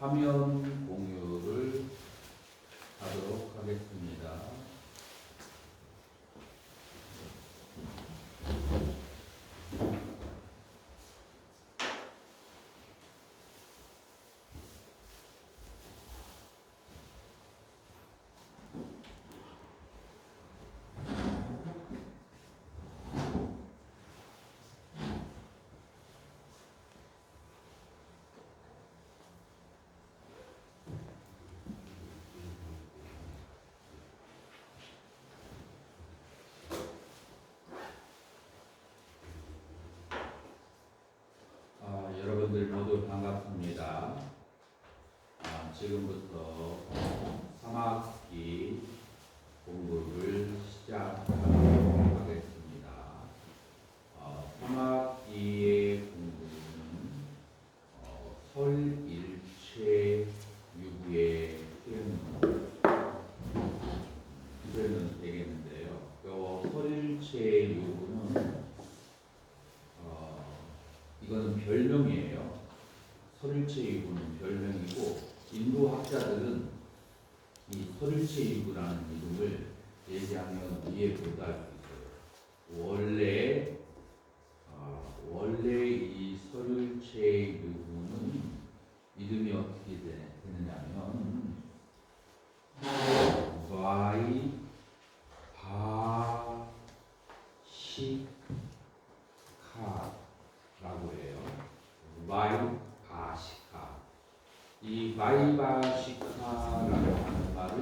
화면 공유를 하도록 하겠습니다. 여러분들 모두 반갑습니다. 지금부터 3학기 공부를 시작하도록 하겠습니다. 3학기의 공부는 설일체 유구의 수련은 되겠는데요. 설일체 유구는 이거는 별명이에요. 설일체 유구는 별명이고, 인도 학자들은 이 설일체 유구라는 이름을 얘기하면 이해보다 할 수 있어요. 원래 이 설일체 유구는 이름이 어떻게 되느냐면 바이 바시카 라고 해요. 마이바시카. 이 마이바시카라고 하는 말은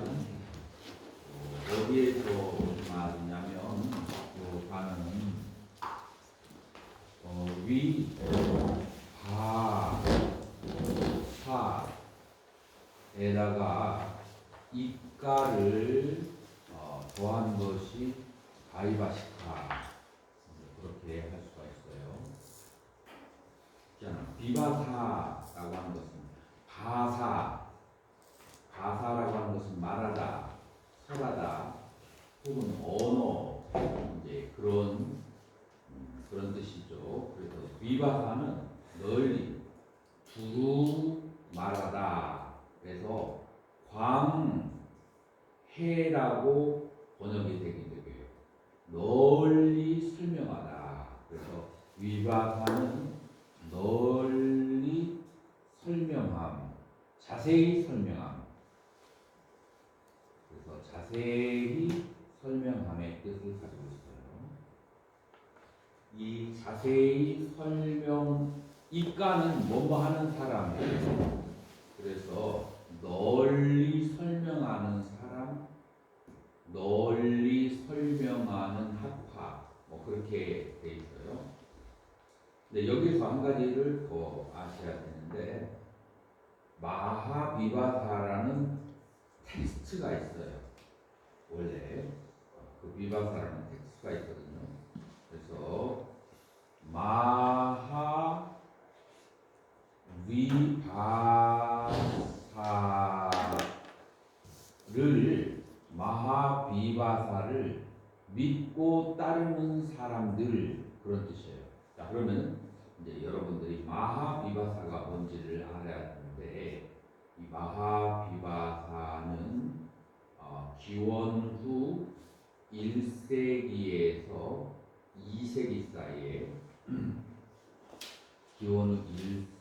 어디에서 온 말이냐면, 이 단어는 위, 바, 사에다가 입가를 더한 것이 바이바시카. 그렇게 할 수가 있어요. 비바사라고 하는 것은 바사라고 하는 것은 말하다, 설하다, 혹은 언어, 이제 그런 뜻이죠. 그래서 비바사는 널리 두루 말하다. 그래서 광해라고 번역이 되게 되고요. 널리 설명하다. 그래서 위바사는 널리 설명함, 자세히 설명함. 그래서 자세히 설명함의 뜻을 가지고 있어요. 이 자세히 설명, 입가는 뭐뭐 하는 사람이에요. 그래서 널리 설명하는 사람, 널리 설명하는 학파, 그렇게 돼 있어요. 근데 여기서 한 가지를 더 아셔야 되는데, 마하비바사라는 텍스트가 있어요. 원래 그 비바사라는 텍스트가 있거든요. 그래서 마하비바사를 믿고 따르는 사람들, 그런 뜻이에요. 자, 그러면 이제 여러분들이 마하비바사가 뭔지를 알아야 되는데, 이 마하비바사는 기원 후 1세기에서 2세기 사이에 기원 후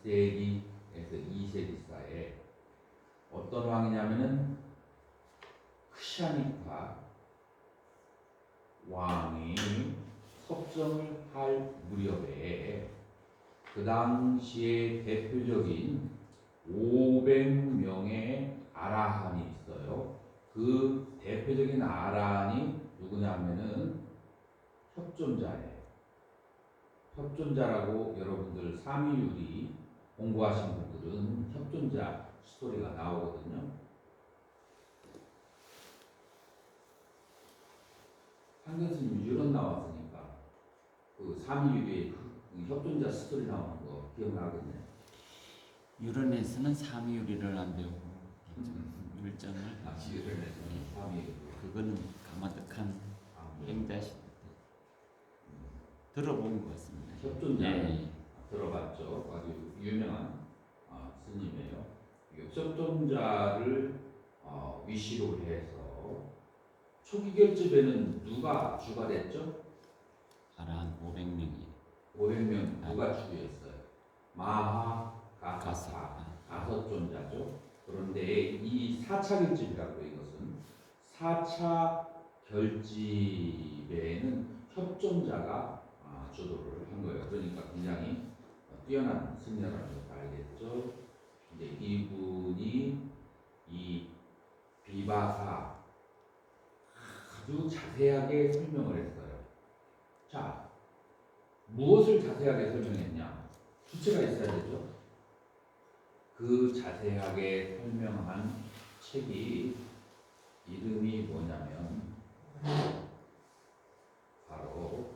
1세기에서 2세기 사이에 어떤 왕이냐면은 크샤니파 왕이 섭정을 할 무렵에 그 당시에 대표적인 500명의 아라한이 있어요. 그 대표적인 아라한이 누구냐면은 협존자예요. 협존자라고 여러분들 삼위유리 공부하신 분들은 협존자 스토리가 나오거든요. 한교수님 유론 나왔으니까 그 삼위유리의 그 협존자 스토리 나오는 거 기억나겠네. 유런에서는 삼위유리를 안 배우고 율전을 유런에서는 삼위유리. 그거는 가마득한 행자시 들어본 것 같습니다. 협존자 들어봤죠. 아주 유명한 스님이에요. 협존자를 위시로 해서 초기 결집에는 누가 주가 됐죠? 한 500명이 500명 누가 주였어요? 마하, 가사, 다섯 존자죠. 그런데 이 4차 결집이라고 이것은 4차 결집에는 협존자가 주도를 한 거예요. 그러니까 굉장히 뛰어난 승려라는 것을 알겠죠. 이제 이분이 이 비바사 아주 자세하게 설명을 했어요. 자, 무엇을 자세하게 설명했냐? 주체가 있어야 되죠. 그 자세하게 설명한 책이 이름이 뭐냐면 바로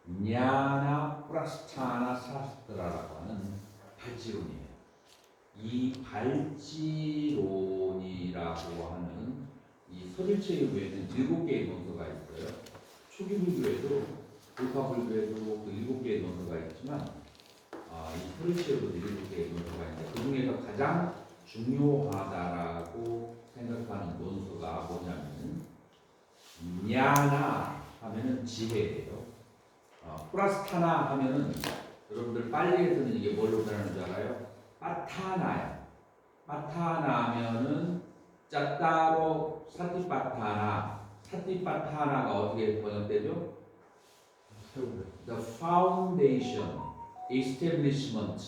냐나 프라스타나 사스트라라고 하는 발지론이에요. 이 발지론이라고 하는 이 서rir체 외에는 7개의 논서가 있어요. 초기 불교에도 불파 불교에도 그 7개의 논서가 있지만 이 서rir체로도 7개의 논서가 있는데 그 중에서 가장 중요하다라고 생각하는 논서가 뭐냐면 냐나 하면은 지혜예요. 프라스타나 하면은 여러분들 빨리에서는 이게 뭘로 변하는 줄 알아요? 빠타나요. 빠타나면은 짜따로 사티빠타나. 사티빠타나가 어떻게 번역되죠? The foundation, establishment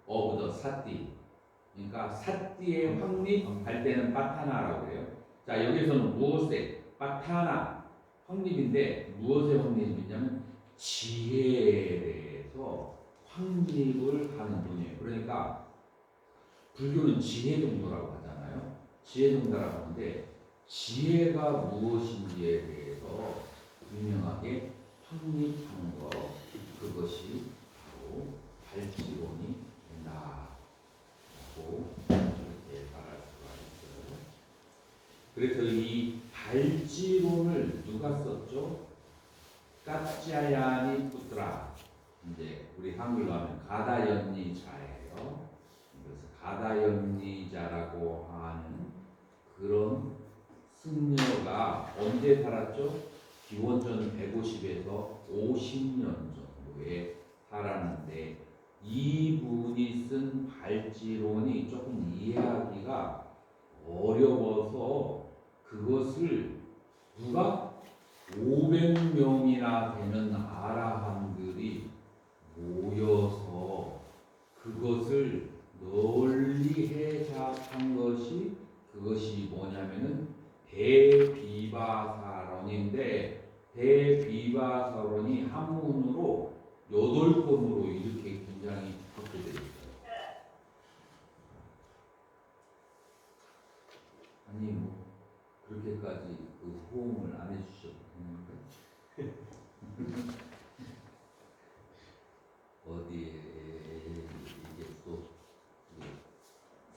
of the sati. 그러니까 사티의 확립할 때는 빠타나라고 해요. 자, 여기서는 무엇에? 빠타나 확립인데 무엇의 확립이냐면 지혜에 대해서 확립을 하는 분이에요. 그러니까 불교는 지혜종도라고 하잖아요. 지혜종도라고 하는데 지혜가 무엇인지에 대해서 유명하게 확립하는 것, 그것이 바로 발지론이 된다고 이렇게 말할 수가 있어요. 그래서 이 발지론을 누가 썼죠? 까짜야니 푸트라. 이제 우리 한글로 하면 가다연니자예요. 그래서 가다연니자라고 하는 그런 승려가 언제 살았죠? 기원전 150에서 50년 정도에 살았는데 이분이 쓴 발지론이 조금 이해하기가 어려워서 그것을 누가 500명이나 되는 아라한들이 모여서 그것을 널리 해석한 것이 그것이 뭐냐면은 대비바사론인데 대비바사론이 한문으로 8권으로 이렇게 굉장히 적혀져 있어요. 아니 뭐 그렇게까지 그 호응을 안 해주셔도 되는데 어디에 이게 또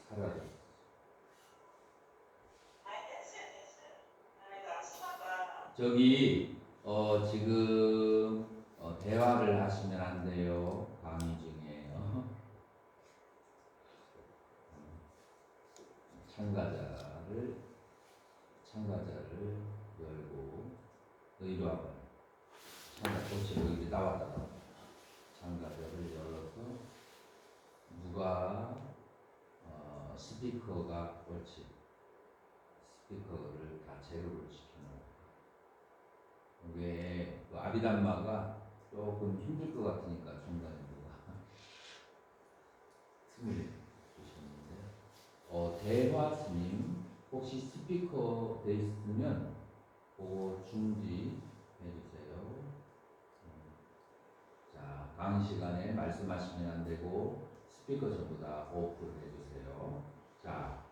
사라졌어. 저기 지금 대화를 하시면 안 돼요. 강의 중에 참가자를 열고 너 이리 와봐. 참가자 이제 나왔다. 참가자를 열어서 누가 스피커가 그렇지. 스피커를 다 제로를 시켜놓고 이게 그 아비담마가 조금 힘들 것 같으니까 중간에 누가 틈을 주셨는데 대화 스님 혹시 스피커 돼 있으면 그거 중지해 주세요. 자, 강의 시간에 말씀하시면 안 되고 스피커 전부 다 오프를 해주세요. 자,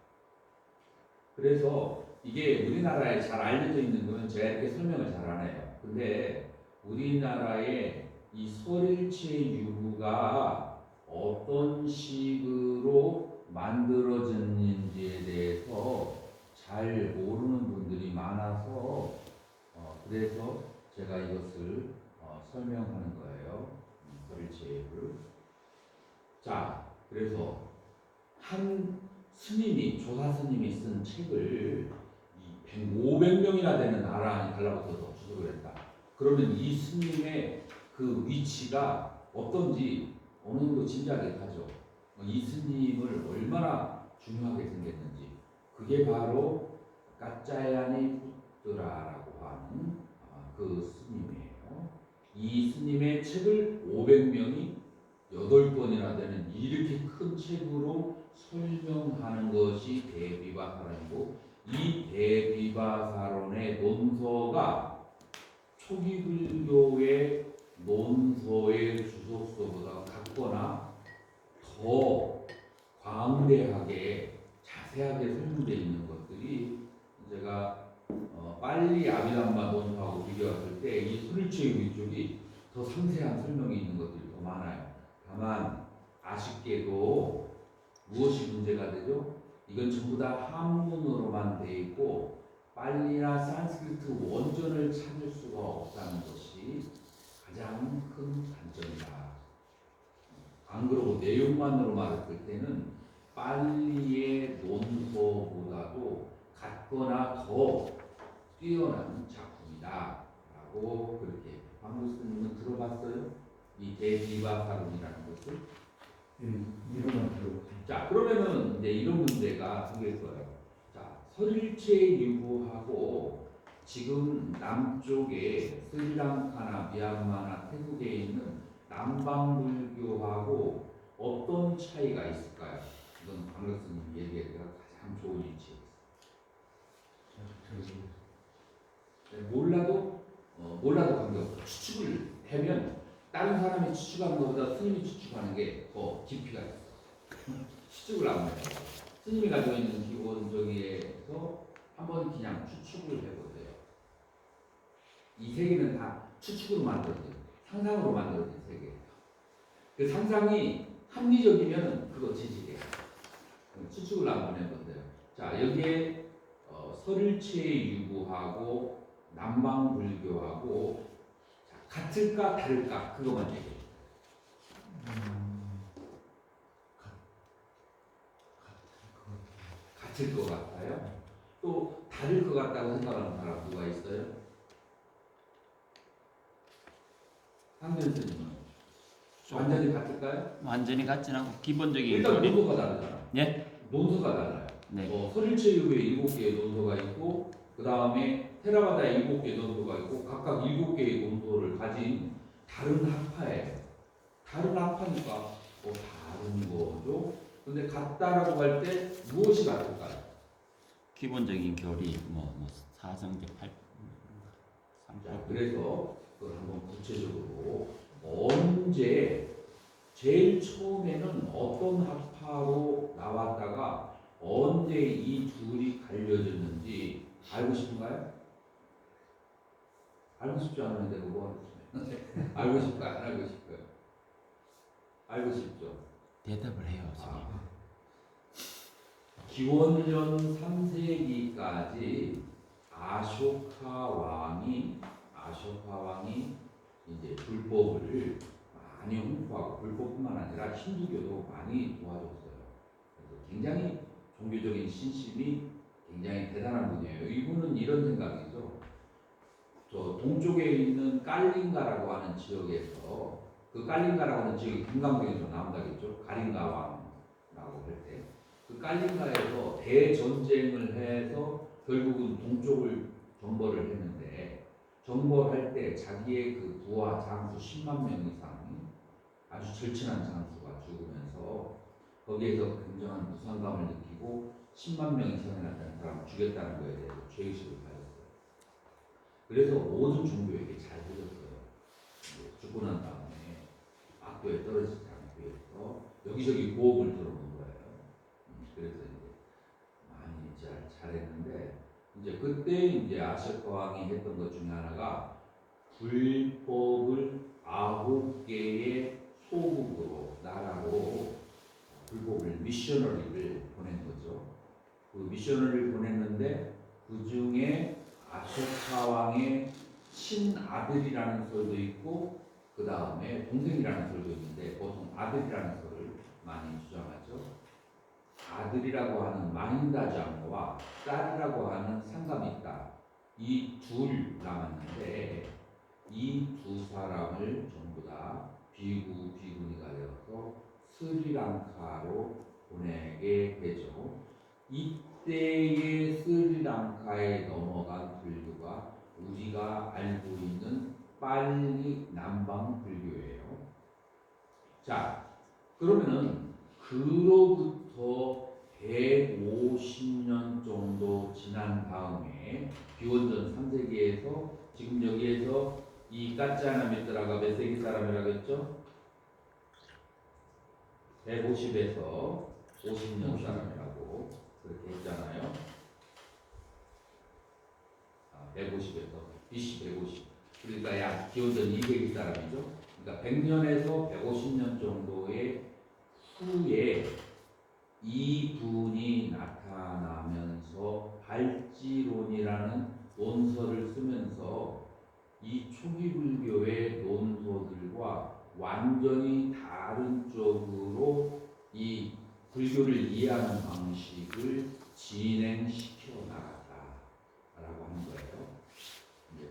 그래서 이게 우리나라에 잘 알려져 있는 거는 제가 이렇게 설명을 잘 안 해요. 근데 우리나라의 이 설일체 유구가 어떤 식으로 만들어졌는지에 대해서 잘 모르는 분들이 많아서 그래서 제가 이것을 설명하는 거예요. 설일체 유구를. 자, 그래서 한 스님이 조사 스님이 쓴 책을 500명이나 되는 나라 안에 달라붙어서 주석을 했다. 그러면 이 스님의 그 위치가 어떤지 어느 정도 짐작이 가죠. 이 스님을 얼마나 중요하게 생겼는지. 그게 바로 까짜야니 푸드라라고 하는 그 스님이에요. 이 스님의 책을 500명이 8권이나 되는 이렇게 큰 책으로 설명하는 것이 대비바사론이고, 이 대비바사론의 논서가 초기 불교의 논서의 주석서보다 같거나 더 광대하게 자세하게 설명되어 있는 것들이, 제가 빨리 아비담마 논서하고 비교했을 때 이 소리체의 위쪽이 더 상세한 설명이 있는 것들이 더 많아요. 다만 아쉽게도 무엇이 문제가 되죠? 이건 전부 다 한문으로만 돼 있고 빨리나 산스크리트 원전을 찾을 수가 없다는 것이 가장 큰 단점이다. 안 그러고 내용만으로 말했을 때는 빨리의 논서보다도 같거나 더 뛰어난 작품이다 라고 그렇게 황구 스님은 들어봤어요? 이 대비바사론이라는 것을? 이름만 들어보세요. 자, 그러면은 이제 이런 문제가 생길 거예요. 자, 설일체 유구하고 지금 남쪽에 스리랑카나 미얀마나 태국에 있는 남방불교하고 어떤 차이가 있을까요? 이건 강력스님 얘기가 가장 좋은 위치에 있어요. 몰라도 관계없어. 추측을 하면 다른 사람이 추측하는 것보다 스님이 추측하는 게 더 깊이가 있어. 추측을 안 해요. 스님이 가지고 있는 기본적에서 한번 그냥 추측을 해보세요. 이 세계는 다 추측으로 만들어진, 상상으로 만들어진 세계예요. 그 상상이 합리적이면 그거 지식이에요. 추측을 한번 해보세요. 자, 여기에 설일체 유구하고 남방불교하고 같을까 다를까 그것만 얘기해요. 같을 것 같아요. 또 다를 것 같다고 생각하는 사람 누가 있어요? 상변스님은 완전히 같을까요? 완전히 같진 않고 기본적인 일단 교리. 논서가 다르잖아. 예? 논서가 달라요. 네. 설일체유에 7개의 논서가 있고, 그 다음에 테라바다에 7개의 논서가 있고, 각각 7개의 논서를 가진 다른 학파예요. 다른 학파니까 다른 거죠. 근데 같다라고 할 때 무엇이 같을까요? 기본적인 교리 뭐 사성제 팔. 자, 그래서 그걸 한번 구체적으로 언제 제일 처음에는 어떤 학파로 나왔다가 언제 이 둘이 갈려졌는지 알고 싶은가요? 알고 싶지 않은데 그거 알고 싶어요? 안 알고 싶어요? 알고 싶죠? 대답을 해요. 기원전 3세기까지 아쇼카 왕이 이제 불법을 많이 홍보하고, 불법뿐만 아니라 힌두교도 많이 도와줬어요. 그래서 굉장히 종교적인 신심이 굉장히 대단한 분이에요. 이분은 이런 생각이죠. 저 동쪽에 있는 깔링가라고 하는 지역에서, 그 깔링가라고 하는 지역이 금강경에서 나온다겠죠. 가링가 왕이라고 할 때. 그 깔링가에서 대전쟁을 해서 결국은 동쪽을 정벌을 했는데, 정벌할 때 자기의 그 부하 장수 10만 명 이상이, 아주 절친한 장수가 죽으면서 거기에서 굉장한 무상감을 느끼고 10만 명 이상이나 되는 사람을 죽였다는 거에 대해서 죄의식을 가졌어요. 그래서 모든 종교에게 잘 보였어요. 죽고 난 다음에 악도에 떨어지지 않기 위해서 여기저기 보험을 들어놓은 거예요. 그래서 이제 많이 잘했는데, 이제 그때 이제 아쇼카 왕이 했던 것 중에 하나가 불법을 9개의 소국으로, 나라로 불법을 미셔너리를 보낸 거죠. 그 미셔너리를 보냈는데 그 중에 아쇼카 왕의 친아들이라는 설도 있고 그 다음에 동생이라는 설도 있는데, 보통 아들이라는 설을 많이 주장하죠. 아들이라고 하는 마힌다장과 딸이라고 하는 상감이 있다. 이 둘 남았는데 이 두 사람을 전부 다 비구니가 되어서 스리랑카로 보내게 되죠. 이때의 스리랑카에 넘어간 불교가 우리가 알고 있는 빨리 남방 불교예요. 자, 그러면은 그로부터 150년 정도 지난 다음에 기원전 3세기에서 지금 여기에서 이 까짜나 미트라가 몇 세기 사람이라고 했죠? 150에서 50년 사람이라고 그렇게 했잖아요. 150에서 BC 150. 그러니까 약 기원전 2세기 사람이죠. 그러니까 100년에서 150년 정도의 후에 이분이 나타나면서 발지론이라는 논서를 쓰면서 이 초기 불교의 논서들과 완전히 다른 쪽으로 이 불교를 이해하는 방식을 진행시켜 나갔다라고 하는 거예요.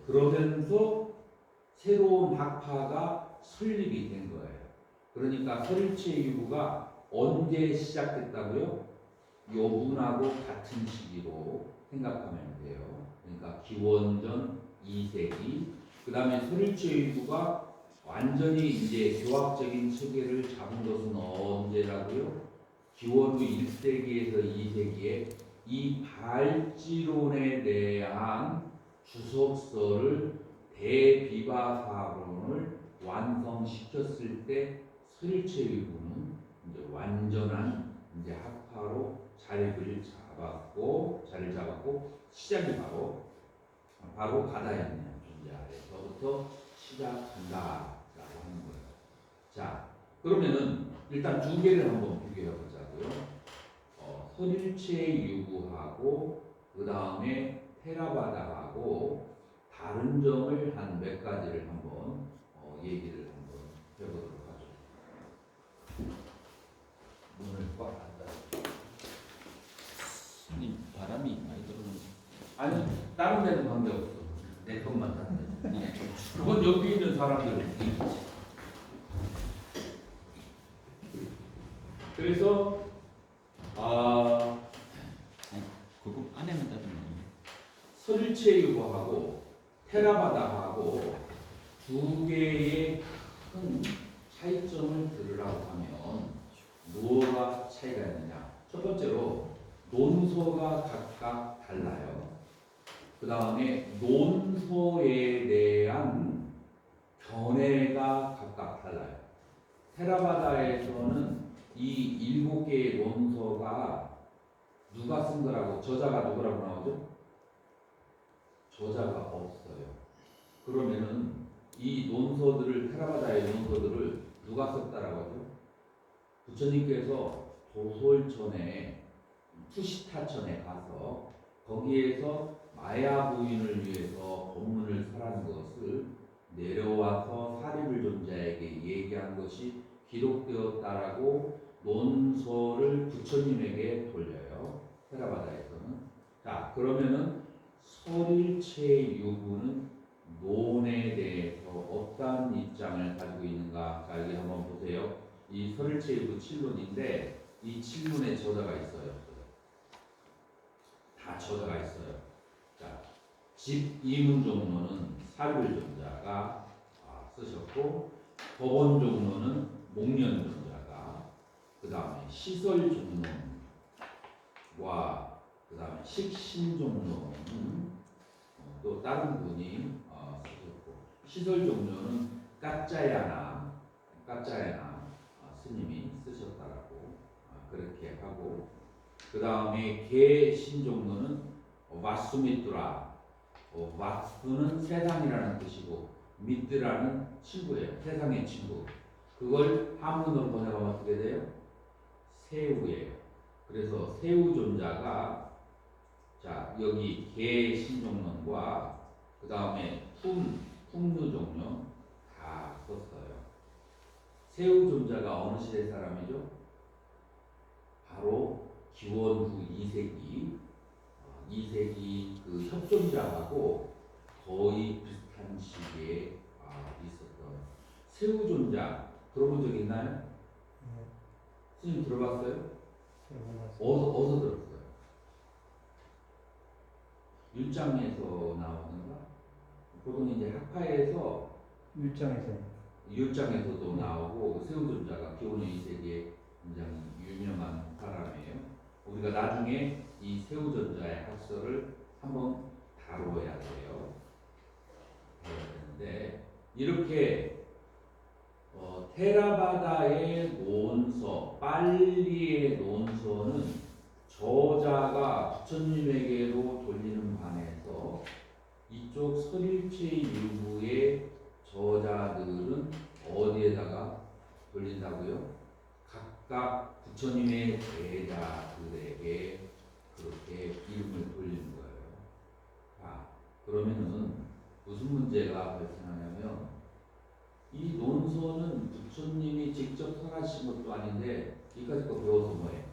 그러면서 새로운 학파가 설립이 된 거예요. 그러니까 설일체 유구가 언제 시작됐다고요? 요분하고 같은 시기로 생각하면 돼요. 그러니까 기원전 2세기. 그 다음에 설일체 유구가 완전히 이제 교학적인 체계를 잡은 것은 언제라고요? 기원후 1세기에서 2세기에 이 발지론에 대한 주석서를 대비바사론을 완성시켰을 때 설일체 유구는 이제 완전한 이제 학파로 자리를 잡았고 시작이 바로 가다였냐 존재 아래서부터 시작한다라고 하는 거예요. 자, 그러면은 일단 두 개를 한번 비교해 보자고요. 설일체 유구하고 그 다음에 테라바다하고 다른 점을 한 몇 가지를 한번 얘기를 한번 해보도록 하죠. 문을 꽉 닫다. 손님 바람이 많이 들어오는. 아니 다른 데는 관계 없어. 내 것만 닫네. 그건 여기 있는 사람들. 그래서 그거 안에만 닫으면 설일체 유구하고 테라바다하고 두 개의 큰 차이점을 들으라고 하면 뭐가 차이가 있느냐? 첫 번째로 논서가 각각 달라요. 그 다음에 논서에 대한 견해가 각각 달라요. 테라바다에서는 이 7개의 논서가 누가 쓴 거라고, 저자가 누구라고 나오죠? 저자가 없어요. 그러면은 이 논서들을, 테라바다의 논서들을 누가 썼다라고 하죠? 부처님께서 도솔천에 푸시타천에 가서 거기에서 마야 부인을 위해서 법문을 설한 것을 내려와서 사리불 존자에게 얘기한 것이 기록되었다라고 논서를 부처님에게 돌려요. 테라바다에서는. 자, 그러면은 설일체 유구는 논에 대해서 어떤 입장을 가지고 있는가? 자, 여기 한번 보세요. 이 설일체 유구 7논인데 이 7논에 저자가 있어요. 다 저자가 있어요. 자, 집 이문종론은 사리불 존자가 쓰셨고, 법원종론은 목련 존자가, 그 다음에 시설종론과 그 다음에 식신종론은 또 다른 분이 쓰셨고, 시설종론은 까짜야나 스님이 쓰셨다라고 그렇게 하고, 그 다음에 개신종론은 와수미뚜라, 와수는 세상이라는 뜻이고 미뚜라는 친구예요. 세상의 친구. 그걸 한문으로 번역하면 어떻게 돼요? 새우예요. 그래서 새우존자가, 자, 여기 개신종론과 그 다음에 풍류종론 다 썼어요. 새우존자가 어느 시대 사람이죠? 바로 기원후 2세기, 2세기 그 협존자하고 거의 비슷한 시기에 있었던 새우존자 들어본 적 있나요? 선생님 들어봤어요? 어디서 들었어요? 율장에서 나오는가? 보통 이제 학파에서 율장에서도 나오고 새우존자가 기원후 2세기에 굉장히 유명한 사람이에요. 우리가 나중에 이 새우존자의 학설을 한번 다루어야 돼요. 그런데 이렇게 테라바다의 논서, 빨리의 논서는 저자가 부처님에게로 돌리는 반해서 이쪽 설일체 유부의 저자들은 어디에다가 돌린다고요? 각각 부처님의 제자들에게 그렇게 이름을 돌리는 거예요. 그러면은 무슨 문제가 발생하냐면 이 논서는 부처님이 직접 설하신 것도 아닌데 이까지 거 배워서 뭐해?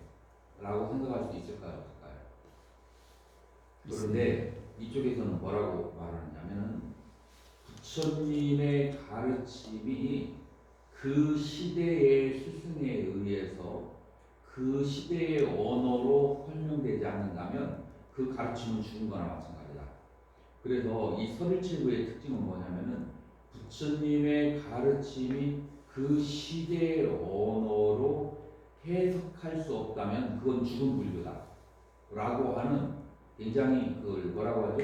라고 생각할 수 있을까요? 없을까요? 그런데 이쪽에서는 뭐라고 말하느냐면 부처님의 가르침이 그 시대의 스승에 의해서 그 시대의 언어로 설명되지 않는다면 그 가르침은 죽은 거나 마찬가지다. 그래서 이 설일체부의 특징은 뭐냐면은 부처님의 가르침이 그 시대의 언어로 해석할 수 없다면 그건 죽은 불교다 라고 하는 굉장히 그걸 뭐라고 하죠?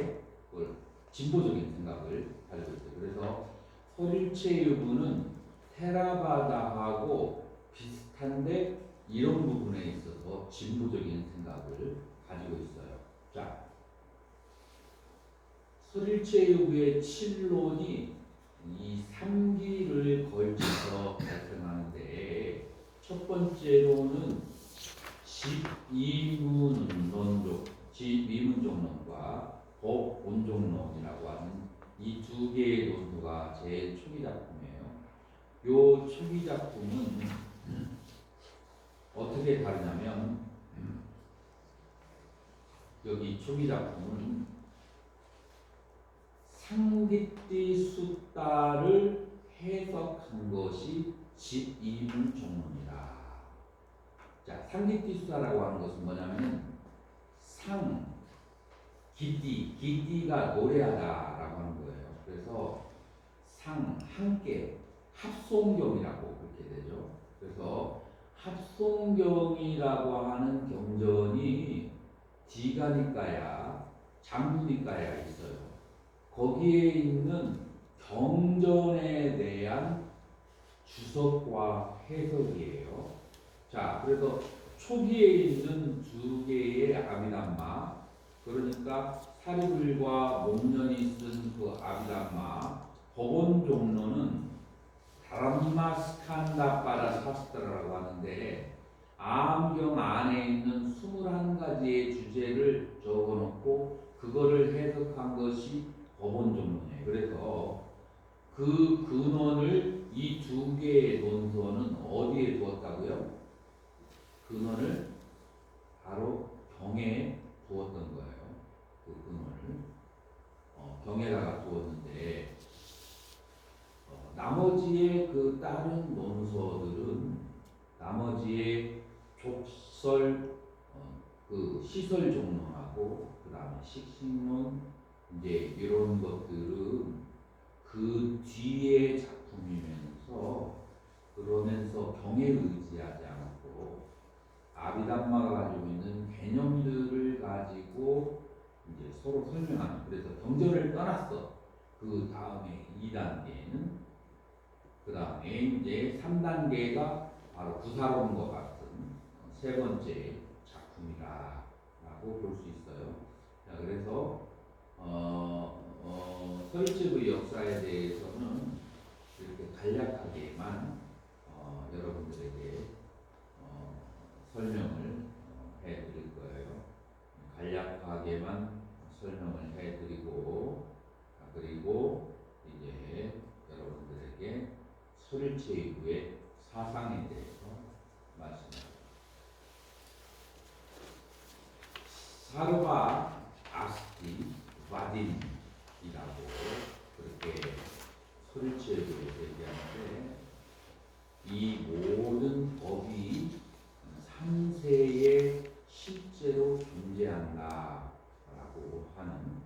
그걸 진보적인 생각을 가지고 있어요. 그래서 설일체유부는 테라바다하고 비슷한데 이런 부분에 있어서 진보적인 생각을 가지고 있어요. 자, 설일체유부의 7론이 이 3기를 걸쳐서 발생하는데 첫 번째로는 집이문종론과 법온종론이라고 하는 이 두 개의 논서가 제일 초기 작품이에요. 요 초기 작품은 어떻게 다르냐면 여기 초기 작품은 상기띠 숫다를 해석한 것이 집이문종론이다. 자, 상기띠 숫다라고 하는 것은 뭐냐면 기띠가 노래하다라고 하는 거예요. 그래서 함께 합송경이라고 그렇게 되죠. 그래서 합송경이라고 하는 경전이 디가니까야, 장부니까야 있어요. 거기에 있는 경전에 대한 주석과 해석이에요. 자, 그래서 초기에 있는 두 개의 아비담마, 그러니까 사리불과 목련이 쓴 그 아비담마, 법원종로는 다람마스칸다빠라 사스트라라고 하는데 암경 안에 있는 21가지의 주제를 적어놓고 그거를 해석한 것이 법원종론이에요. 그래서 그 근원을 이 두 개의 논서는 어디에 두었다고요? 근원을 바로 경에 두었던 거예요. 그 근원을 경에다가 두었는데 나머지의 그 다른 논서들은 나머지의 족설 그 시설 종론하고 그 다음에 식신론 이제 이런 것들은 그 뒤에 작품이면서 그러면서 경에 의지하지 않고 아비담마가 가지고 있는 개념들을 가지고 이제 서로 설명하는, 그래서 경전을 떠났어. 그 다음에 2단계는 그 다음에 이제 3단계가 바로 구사론과 같은 세 번째 작품이라고 볼 수 있어요. 자, 그래서 설치의 역사에 대해서는 이렇게 간략하게만 여러분들에게 설명을 해드릴 거예요. 간략하게만 설명을 해드리고 그리고 이제 여러분들에게 설치의 사상에 대해서 말씀드립니다. 사르바 아스티 바딘이라고 그렇게 소리치에도 얘기하는데 이 모든 법이 삼세에 실제로 존재한다라고 하는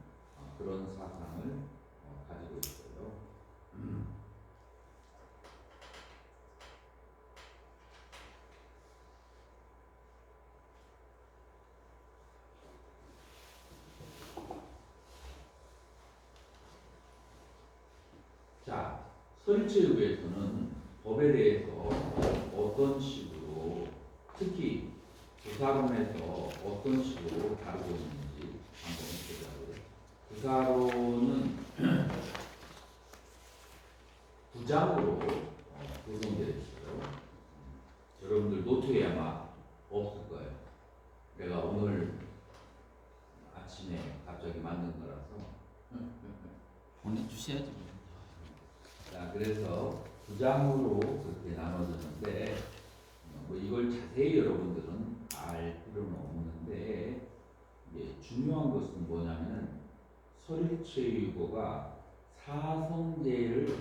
그런 사상을 가지고 있어요. 자, 설치의회에서는 법에 대해서 어떤 식으로, 특히 부사론에서 어떤 식으로 다루고 있는지 한번 보자고요. 부사론은 9장으로 구성되어 있어요. 여러분들 노트에 아마 없을 거예요. 내가 오늘 아침에 갑자기 만든 거라서. 보내주셔야지. 자, 그래서 9장으로 그렇게 나눠졌는데 뭐 이걸 자세히 여러분들은 알 필요는 없는데 중요한 것은 뭐냐면은 서리체유고가 사성제를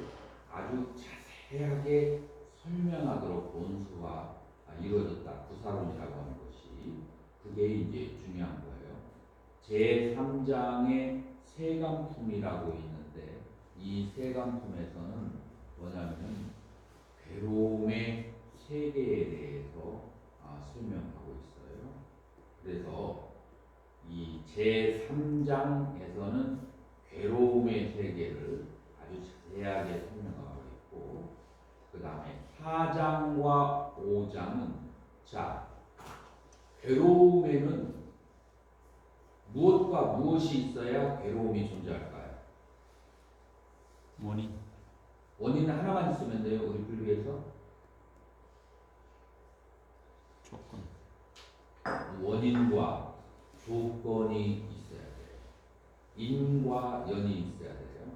아주 자세하게 설명하도록 본수가 이루어졌다. 구사론이라고 하는 것이 그게 이제 중요한 거예요. 제3장에 세간품이라고 있는데 이 세간품에서는 뭐냐면 괴로움의 세계에 대해서 설명하고 있어요. 그래서 이 제3장에서는 괴로움의 세계를 아주 자세하게 설명하고 있고 그 다음에 4장과 5장은 자 괴로움에는 무엇과 무엇이 있어야 괴로움이 존재할까요? 원인. 원인은 하나만 있으면 돼요. 우리 분류에서 조건. 원인과 조건이 있어야 돼요. 인과 연이 있어야 돼요.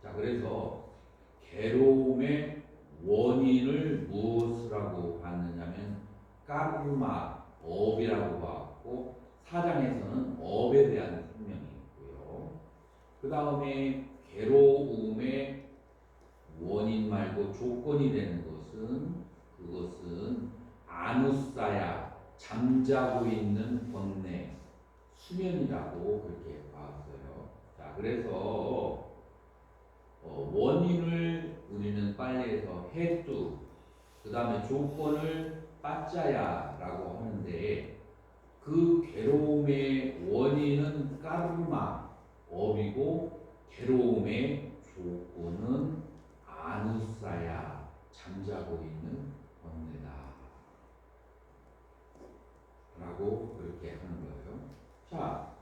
자, 그래서 괴로움의 원인을 무엇이라고 봤느냐면 까르마, 업이라고 봤고 4장에서는 업에 대한 설명이 있고요. 그 다음에 괴로움의 원인 말고 조건이 되는 것은 그것은 아누사야 잠자고 있는 번뇌 수면이라고 그렇게 봤어요. 자, 그래서 원인을 우리는 빨리해서 해뚜 그 다음에 조건을 빠짜야라고 하는데 그 괴로움의 원인은 까르마 업이고 괴로움의 조건은 아누사야 잠자고 있는 번뇌다 라고 그렇게 하는 거예요. 자,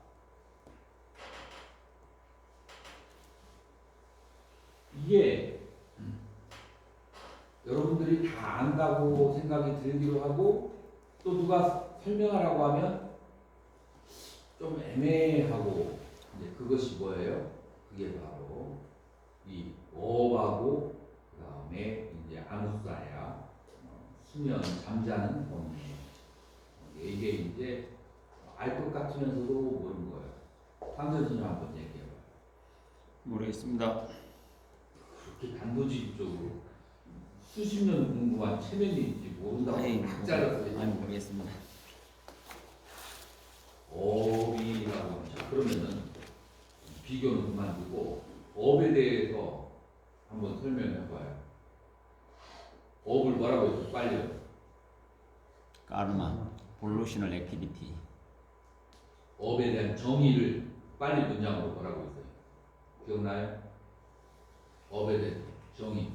이게 여러분들이 다 안다고 생각이 들기도 하고 또 누가 설명하라고 하면 좀 애매하고 이제 그것이 뭐예요? 그게 바로 이 업하고 그 다음에 이제 아누사야 수면 잠자는 번뇌 이게 이제 알 것 같으면서도 모르는 거예요. 황선생님 한번 얘기해봐요. 모르겠습니다. 그렇게 단도직입적으로 수십 년 공부한 체면이 모른다고 막 잘라서 아니 모르겠습니다. 업이라고 하면 자 그러면은 비교는 그만두고 업에 대해서 한번 설명해봐요. 업을 뭐라고 해서 빨리요. 까르마, 볼루셔널 액티비티. 업에 대한 정의를 빨리 문장으로 뭐라고 했어요? 기억나요? 업에 대한 정의.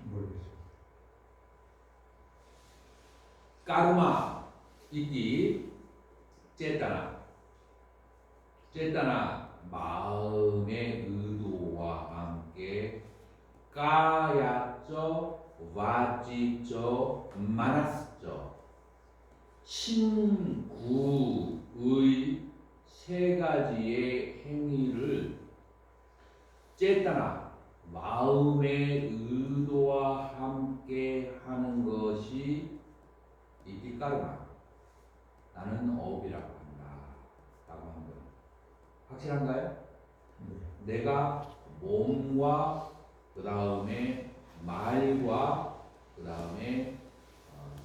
모르겠어요. 까르마 이띠 쨌다나 마음의 의도와 함께 까야쩌 와지쩌 마나스쩌 신구의 세 가지의 행위를 쨌다나 마음의 의도와 함께 하는 것이 이띠 까르마. 확실한가요? 네. 내가 몸과 그 다음에 말과 그 다음에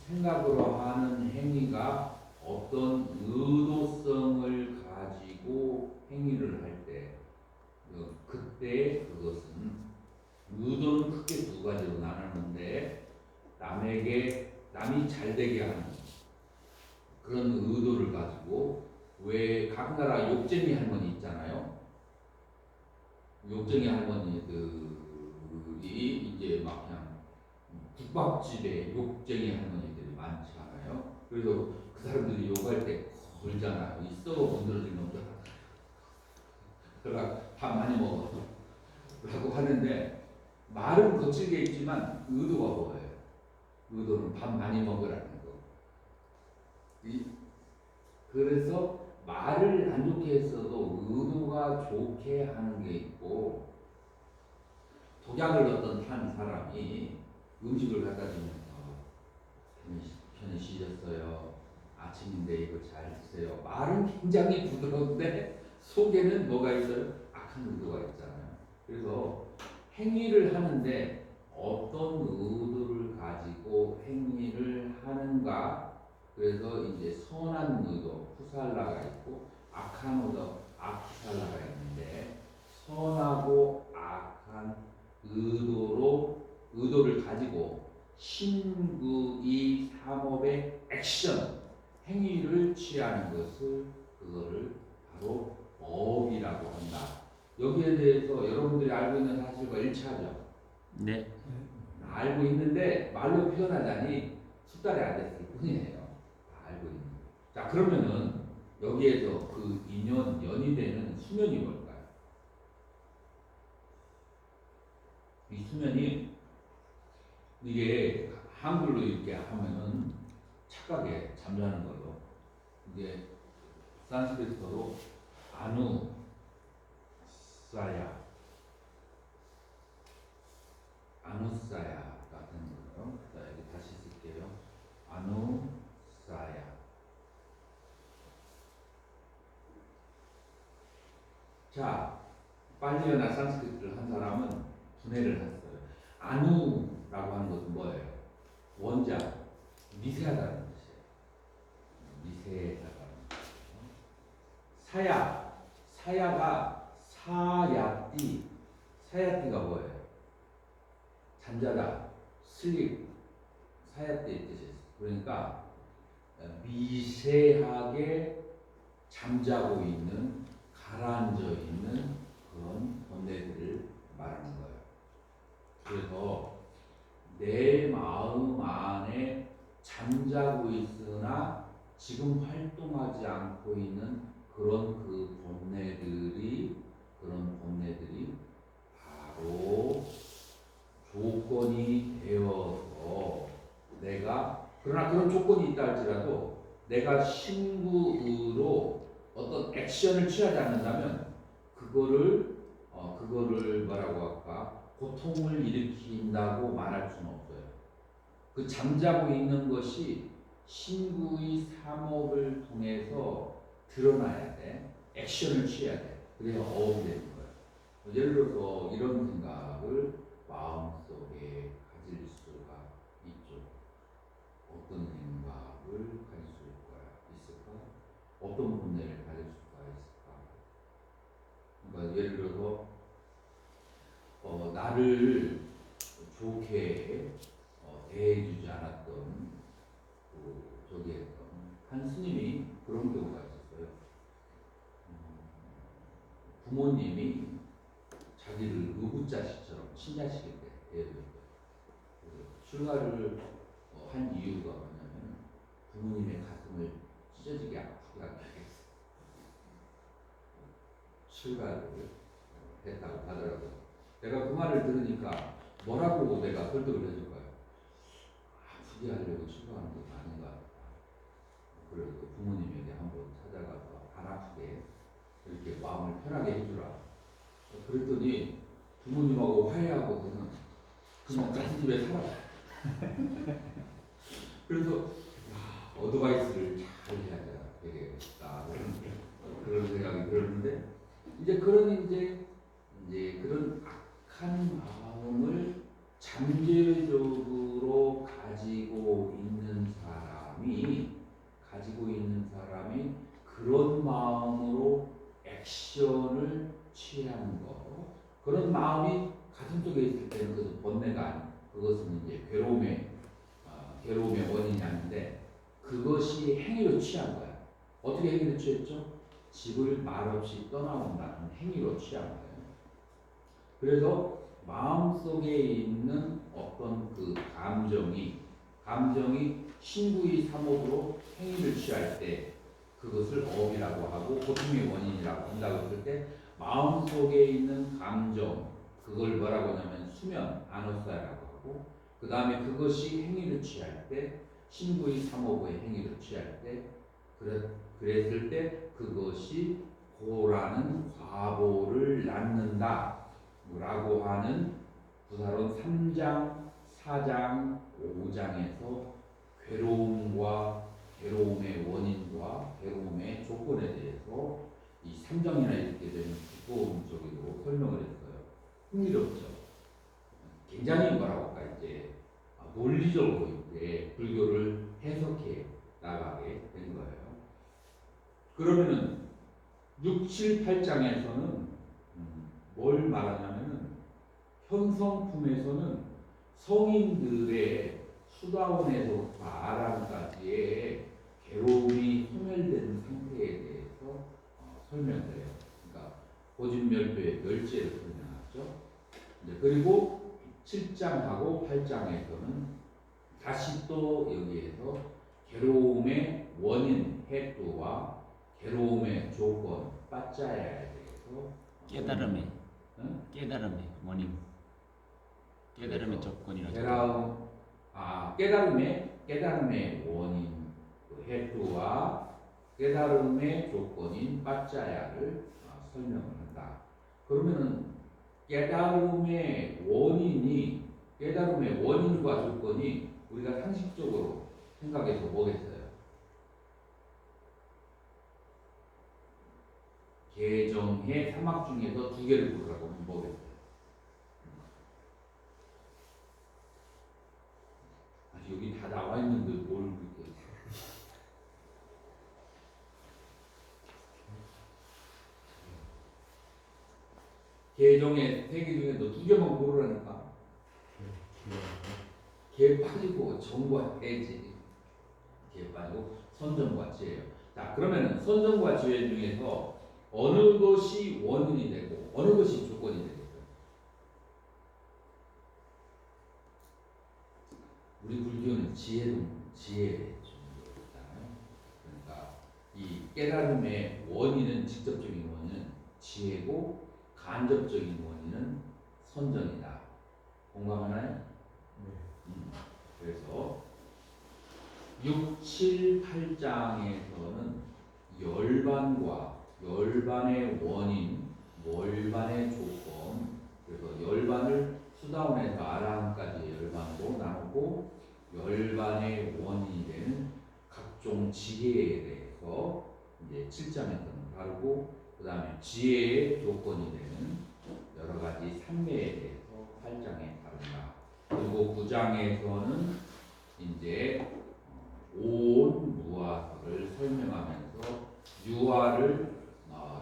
생각으로 하는 행위가 어떤 의도성을 가지고 행위를 할 때 그때 그것은 의도는 크게 두 가지로 나누는데 남이 잘 되게 하는 그런 의도를 가지고 왜 각 나라 욕쟁이 할머니 있잖아요. 욕쟁이 할머니들이 이제 막 그냥 국밥집에 욕쟁이 할머니들이 많잖아요. 그래서 그 사람들이 욕할 때 걸잖아요. 이 썩어 문드러진 놈들. 그러니까 밥 많이 먹어. 라고 하는데 말은 거칠게 있지만 의도가 뭐예요? 의도는 밥 많이 먹으라는 거. 그래서 말을 안 좋게 했어도 의도가 좋게 하는 게 있고 독약을 어떤 한 사람이 음식을 갖다 주면서 편히 쉬셨어요. 아침인데 이거 잘 드세요. 말은 굉장히 부드러운데 속에는 뭐가 있어요? 악한 의도가 있잖아요. 그래서 행위를 하는데 어떤 의도를 가지고 행위를 하는가. 그래서 이제 선한 의도, 푸살라가 있고 악한 의도, 아키살라가 있는데 선하고 악한 의도를 가지고 신구의 삼업의 액션, 행위를 취하는 것을 그거를 바로 업이라고 한다. 여기에 대해서 여러분들이 알고 있는 사실과 일치하죠? 네. 알고 있는데 말로 표현하자니 숙달이 안 됐을 뿐이에요. 다 알고 있는. 자, 그러면은 여기에서 그 연이 되는 수면이 뭘까요? 이 수면이 이게 한글로 이렇게 하면은 착각에 잠자는 걸로 이게 산스크리트어로 아누사야 같은 거요. 자, 여기 다시 쓸게요. 아누사야. 자, 빨리어나 산스크리트를 한 사람은 분해를 했어요. 아누라고 하는 것은 뭐예요? 원자, 미세하다는 뜻이에요. 미세하다는 뜻이에요. 사야가 사야띠가 뭐예요? 잠자다, 슬립, 사야띠의 뜻이에요. 그러니까 미세하게 잠자고 있는, 가라앉아 있는 그런 본래들을 말하는 거예요. 그래서 내 마음 안에 잠자고 있으나 지금 활동하지 않고 있는 그런 그런 본래들이 바로 조건이 되어서 그러나 그런 조건이 있다 할지라도 내가 신구로 어떤 액션을 취하지 않는다면 그거를 뭐라고 할까? 고통을 일으킨다고 말할 수는 없어요. 그 잠자고 있는 것이 신구의 삼업을 통해서 드러나야 돼. 액션을 취해야 돼. 그래야 어업이 되는 거예요. 예를 들어서 이런 생각을 마음속에 가질 수가 있죠. 어떤 생각을 가질 수 있을까? 어떤 본래를 가질 수가 있을까? 그러니까 예를 들어서 나를 좋게 대해주지 않았던 저기 했던 한 스님이 그런 경우가 있었어요. 부모님이 자기를 의붓자식처럼 친자식일 때 대해줬어요. 출가를 한 이유가 뭐냐면 부모님의 가슴을 찢어지게 아프게 하기 위해서 출가를 했다고 하더라고요. 내가 그 말을 들으니까 뭐라고 내가 설득을 해줄까요? 아프게 하려고 출가하는 것도 아닌 것 같다. 그래서 부모님에게 한번 찾아가서 안 아프게 이렇게 마음을 편하게 해주라. 그랬더니 부모님하고 화해하고서는 그냥 같은 집에 살아. 그래서 어드바이스를 잘 해야 되겠다 그런 생각이 들었는데 이제 그런 이제 그런 악한 마음을 잠재적으로 가지고 있는 사람이 그런 마음으로 액션을 취하는 거. 그런 마음이 가슴속에 있을 때는 그것은 번뇌가 아니고 그것은 이제 괴로움의 원인이 아닌데 그것이 행위로 취한 거야. 어떻게 행위로 취했죠? 집을 말없이 떠나온다는 행위로 취한 거예요. 그래서 마음속에 있는 어떤 그 감정이 신구의 삼업으로 행위를 취할 때 그것을 업이라고 하고 고통의 원인이라고 한다고 했을 때 마음속에 있는 감정 그걸 뭐라고 하냐면 수면 아노사라고 하고 그 다음에 그것이 행위를 취할 때 신구의 삼업의 행위를 취할 때 그랬을 때 그것이 고라는 과보를 낳는다 라고 하는 구사론 3장, 4장, 5장에서 괴로움의 원인과 괴로움의 조건에 대해서 이 3장이나 이렇게 되는 기본적으로 설명을 했어요. 흥미롭죠. 굉장히 뭐라고 할까 이제 논리적으로 이제 불교를 해석해 나가게 된 거예요. 그러면은 6, 7, 8장에서는 뭘 말하냐면은 현성품에서는 성인들의 수다원에서부터 아람까지의 괴로움이 소멸된 상태에 대해서 설명을 해요. 그러니까 고진멸도의 멸제를 설명하죠. 그리고 7장하고 8장에서는 다시 또 여기에서 괴로움의 원인, 해도와 괴로움의 조건, 빠짜야에 대해서 깨달음의 원인, 깨달음의 조건이라고. 깨달음의 원인, 해도와 깨달음의 조건인 빠짜야를 설명을 한다. 그러면은 깨달음의 원인과 조건이 우리가 상식적으로 생각해서 뭐겠어요? 개정의 사막 중에서 두 개를 고르라고 하면 뭐겠어요? 아직 여기 다 나와 있는데 뭘 그렇게 개정의 세 개 중에 너 두 개만 고르라니까. 개 빠지고 정과 해지. 개 빠지고 선정과 지혜예요. 자, 그러면은 선정과 지혜 중에서 어느 것이 원인이 되고 어느 것이 조건이 되겠어요? 우리 불교는 지혜를 중요하잖아요. 그러니까 이 깨달음의 원인은 직접적인 원인은 지혜고 간접적인 원인은 선정이다. 공감하나요? 그래서 6, 7, 8장에서는 열반의 원인, 열반의 조건, 그래서 열반을 수다원에서 아라함까지의 열반으로 나누고 열반의 원인이 되는 각종 지혜에 대해서 이제 7장에서는 다루고 그 다음에 지혜의 조건이 되는 여러 가지 산매에 대해서 8장에 다룬다. 그리고 9장에서는 이제 온 무아설을 설명하면서 유아를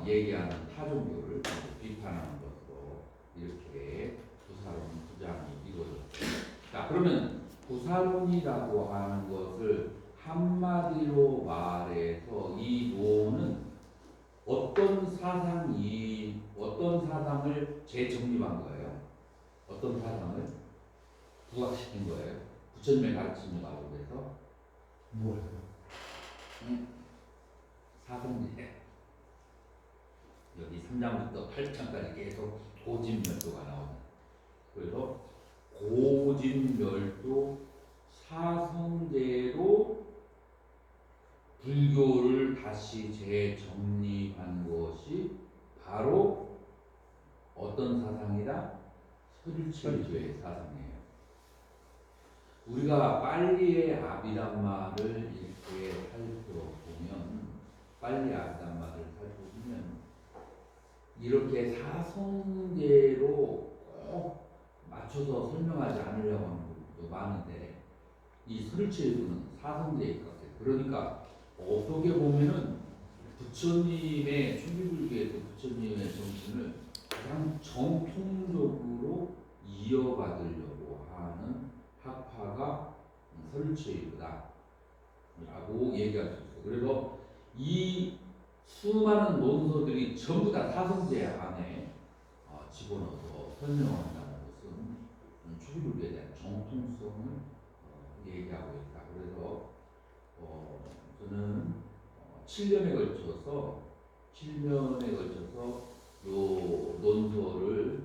얘기하는 타종교를 비판하는 것으로 이렇게 구사론 9장이 이루어졌습니다. 자, 그러면 구사론이라고 하는 것을 한마디로 말해서 이 노는 어떤 사상을 재정립한 거예요? 어떤 사상을 부각시킨 거예요? 부처님의 가르침을 가지고서 뭐예요? 사성제. 여기 3장부터 8장까지 계속 고진멸도가 나오는. 그래서 고진멸도 사성제로 불교를 다시 재정립한 것이 바로 어떤 사상이다? 서ril체유의 사상이에요. 우리가 빨리의 아비담마를 이렇게 살펴보면 이렇게 사성제로 꼭 맞춰서 설명하지 않으려고 하는 분도 많은데 이 설치일부는 사성제에 가까워요. 그러니까 어떻게 보면은 부처님의 충기불교에서 부처님의 정신을 가장 정통적으로 이어받으려고 하는 학파가 설치일부다 라고 얘기할 수 있어요. 그래서 이 수많은 논서들이 전부 다 사성제 안에 집어넣어서 설명한다는 것은 초기불교에 대한 정통성을 얘기하고 있다. 그래서 저는 7년에 걸쳐서 요 논서를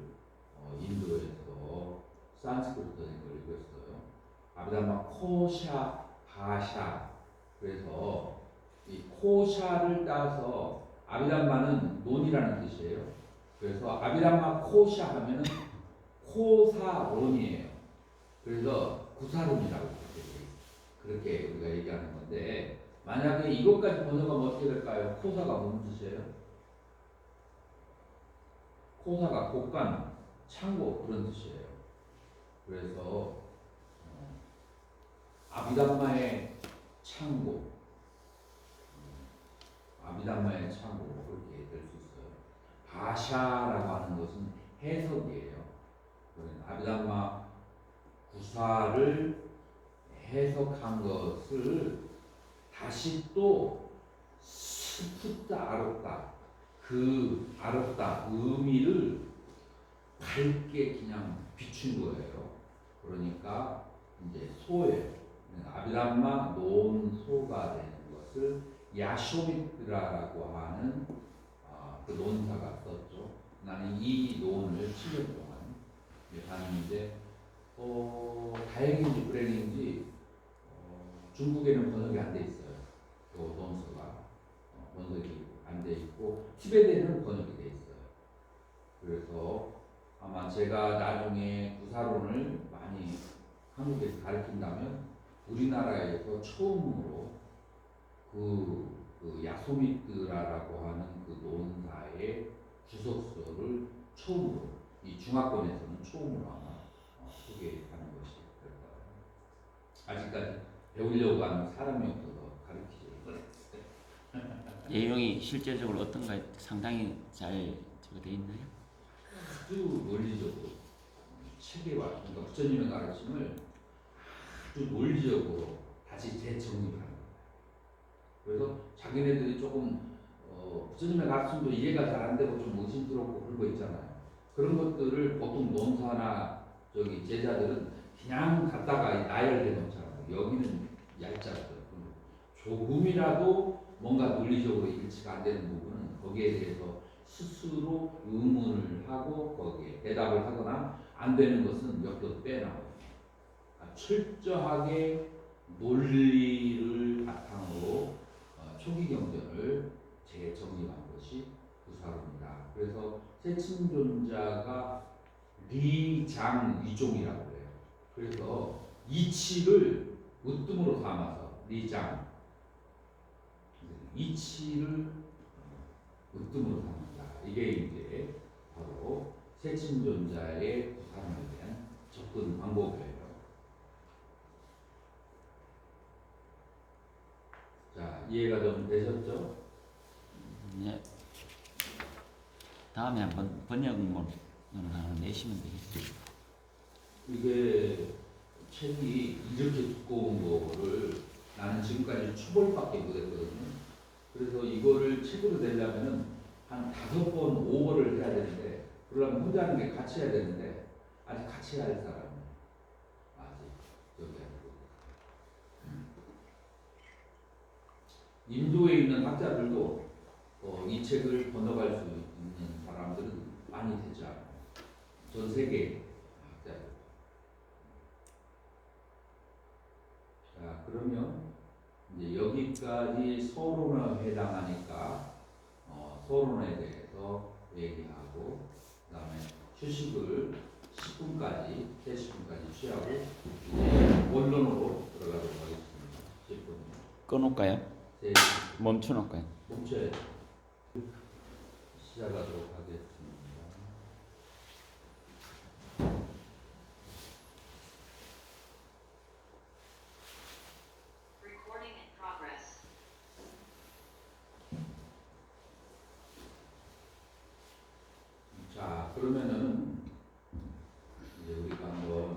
인도에서 산스크리트어인 걸 읽었어요. 아비담마 코샤 바샤. 그래서 이 코샤를 따서 아비담마는 논이라는 뜻이에요. 그래서 아비담마 코샤 하면은 코사론이에요. 그래서 구사론이라고 그렇게 우리가 얘기하는 건데 만약에 이것까지 번역하면 어떻게 될까요? 코사가 무슨 뜻이에요? 코사가 곡간, 창고 그런 뜻이에요. 그래서 아비담마의 창고, 아비담마의 창고 그렇게 될 수 있어요. 바샤라고 하는 것은 해석이에요. 아비담마 구사를 해석한 것을 다시 또 스푸다 아롭다 그 아롭다 의미를 밝게 그냥 비춘 거예요. 그러니까 이제 소예요. 아비담마 논소가 되는 것을 야쇼미트라라고 하는 그 논사가 썼죠. 나는 이 논을 7년 동안 다니는데 다행인지 불행인지 중국에는 번역이 안 돼 있어요. 그 논서가 번역이 안 돼 있고 티베트에는 번역이 돼 있어요. 그래서 아마 제가 나중에 구사론을 많이 한국에서 가르친다면 우리나라에서 처음으로 그 야소미뜨라라고 하는 그 논사의 주석서를 처음으로 이 중화권에서는 처음으로 아마 소개하는 것이 될 거예요. 아직까지 배우려고 하는 사람이 없어서 가르치지 못했어요. 내용이 실제적으로 어떤가요? 상당히 잘 돼 있나요? 아주 논리적으로 체계화, 그러니까 부처님의 가르침을 아주 논리적으로 다시 재정립하는 거예요. 그래서 자기네들이 조금 부처님의 가르침도 이해가 잘 안 되고 좀 의심스럽고 그런 거 있잖아요. 그런 것들을 보통 논사나 제자들은 그냥 갖다가 나열해 놓잖아요. 여기는 얄짤없어요. 조금이라도 뭔가 논리적으로 일치가 안 되는 부분은 거기에 대해서 스스로 의문을 하고 거기에 대답을 하거나 안 되는 것은 옆으로 빼놔요. 철저하게 논리를 바탕으로 초기 경전을 재정립한 것이 구사론이다. 그래서 세친존자가 리장위종이라고 해요. 그래서 이치를 으뜸으로 삼아서 리장 이치를 으뜸으로 삼는다. 이게 이제 바로 세친존자의 구사론에 대한 접근 방법이에요. 자, 이해가 좀 되셨죠? 네. 다음에 한번 번역문 하나 내시면 되겠어요. 이게 책이 이렇게 두꺼운 거를 나는 지금까지 초벌밖에 못했거든요. 그래서 이거를 책으로 내려면은 한 5번, 5번을 해야 되는데, 그러려면 혼자 하는 게 같이 해야 되는데, 아직 같이 해야 할 사람은 아직 여기 아니고. 인도에 있는 학자들도 이 책을 번역할 수 있는 사람들은 많이 되지 않아요. 전 세계 학자들. 자, 그러면 이제 여기까지 서론에 해당하니까 서론에 대해서 얘기하고 그다음에 휴식을 10분까지, 3-10분까지 취하고 이제 원론으로 들어가도록 하겠습니다. 10분. 끊을까요? 네. 멈춰놓을까요? 멈춰야 돼. 시작하도록 하겠습니다. Recording in progress. 자, 그러면은 이제 우리가 한번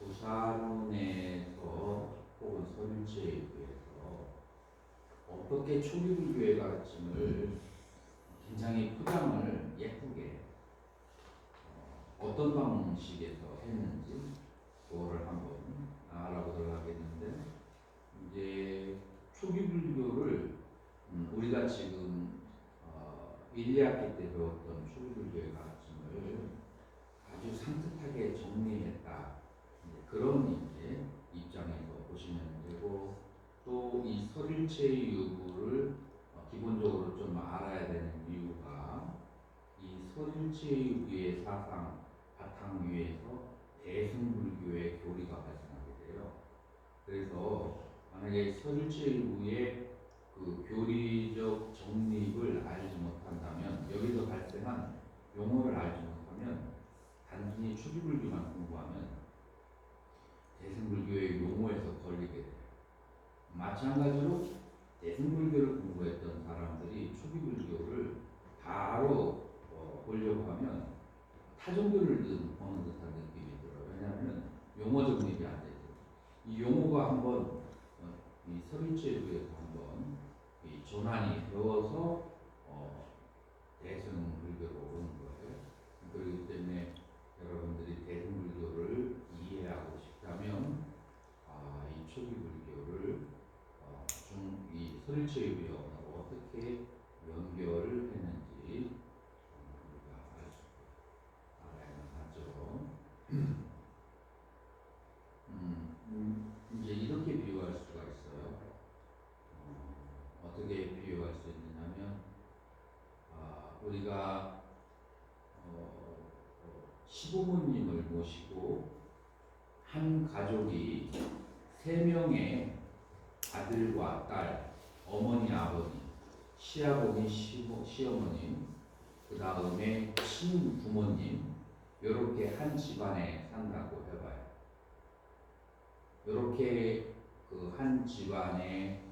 부사론에서 혹은 서일체에 의해서 어떻게 초기불교의 가르침을 굉장히 포장을 예쁘게 어떤 방식에서 했는지 그거를 한번 알아보도록 하겠는데, 이제 초기불교를 우리가 지금 1, 2학기 때 배웠던 초기불교의 가르침을 아주 산뜻하게 정리했다, 이제 그런 이제 입장에서 보시면 되고, 또 이 설일체의 유구를 기본적으로 좀 알아야 되는 이유가 이 설일체의 유구의 사상 바탕 위에서 대승불교의 교리가 발생하게 돼요. 그래서 만약에 설일체의 유구의 그 교리적 정립을 알지 못한다면, 여기서 발생한 용어를 알지 못하면, 단순히 초기불교만 공부하면 대승불교의 용어에서 걸리게 돼요. 마찬가지로 대승불교를 공부했던 사람들이 초기불교를 바로 보려고 하면 타종교를 보는 듯한 느낌이 들어요. 왜냐하면 용어 정립이 안 되죠. 이 용어가 한번 이 설일체에 서 한번 이 전환이 되어서 대승불교로 오는 거예요. 그렇기 때문에 여러분들이 대승불교를 이해하고 싶다면 이 초기불교를 이 설일체의 위험으로 어떻게 연결을 했는지 우리가 알아야만 하죠. 이제 이렇게 비유할 수가 있어요. 어떻게 비유할 수 있느냐면, 우리가 시부모님을 모시고 한 가족이 3명의 아들과 딸, 어머니, 아버지, 시아버지, 시어머님, 그 다음에 친부모님, 이렇게 한 집안에 산다고 해봐요. 이렇게 그 한 집안에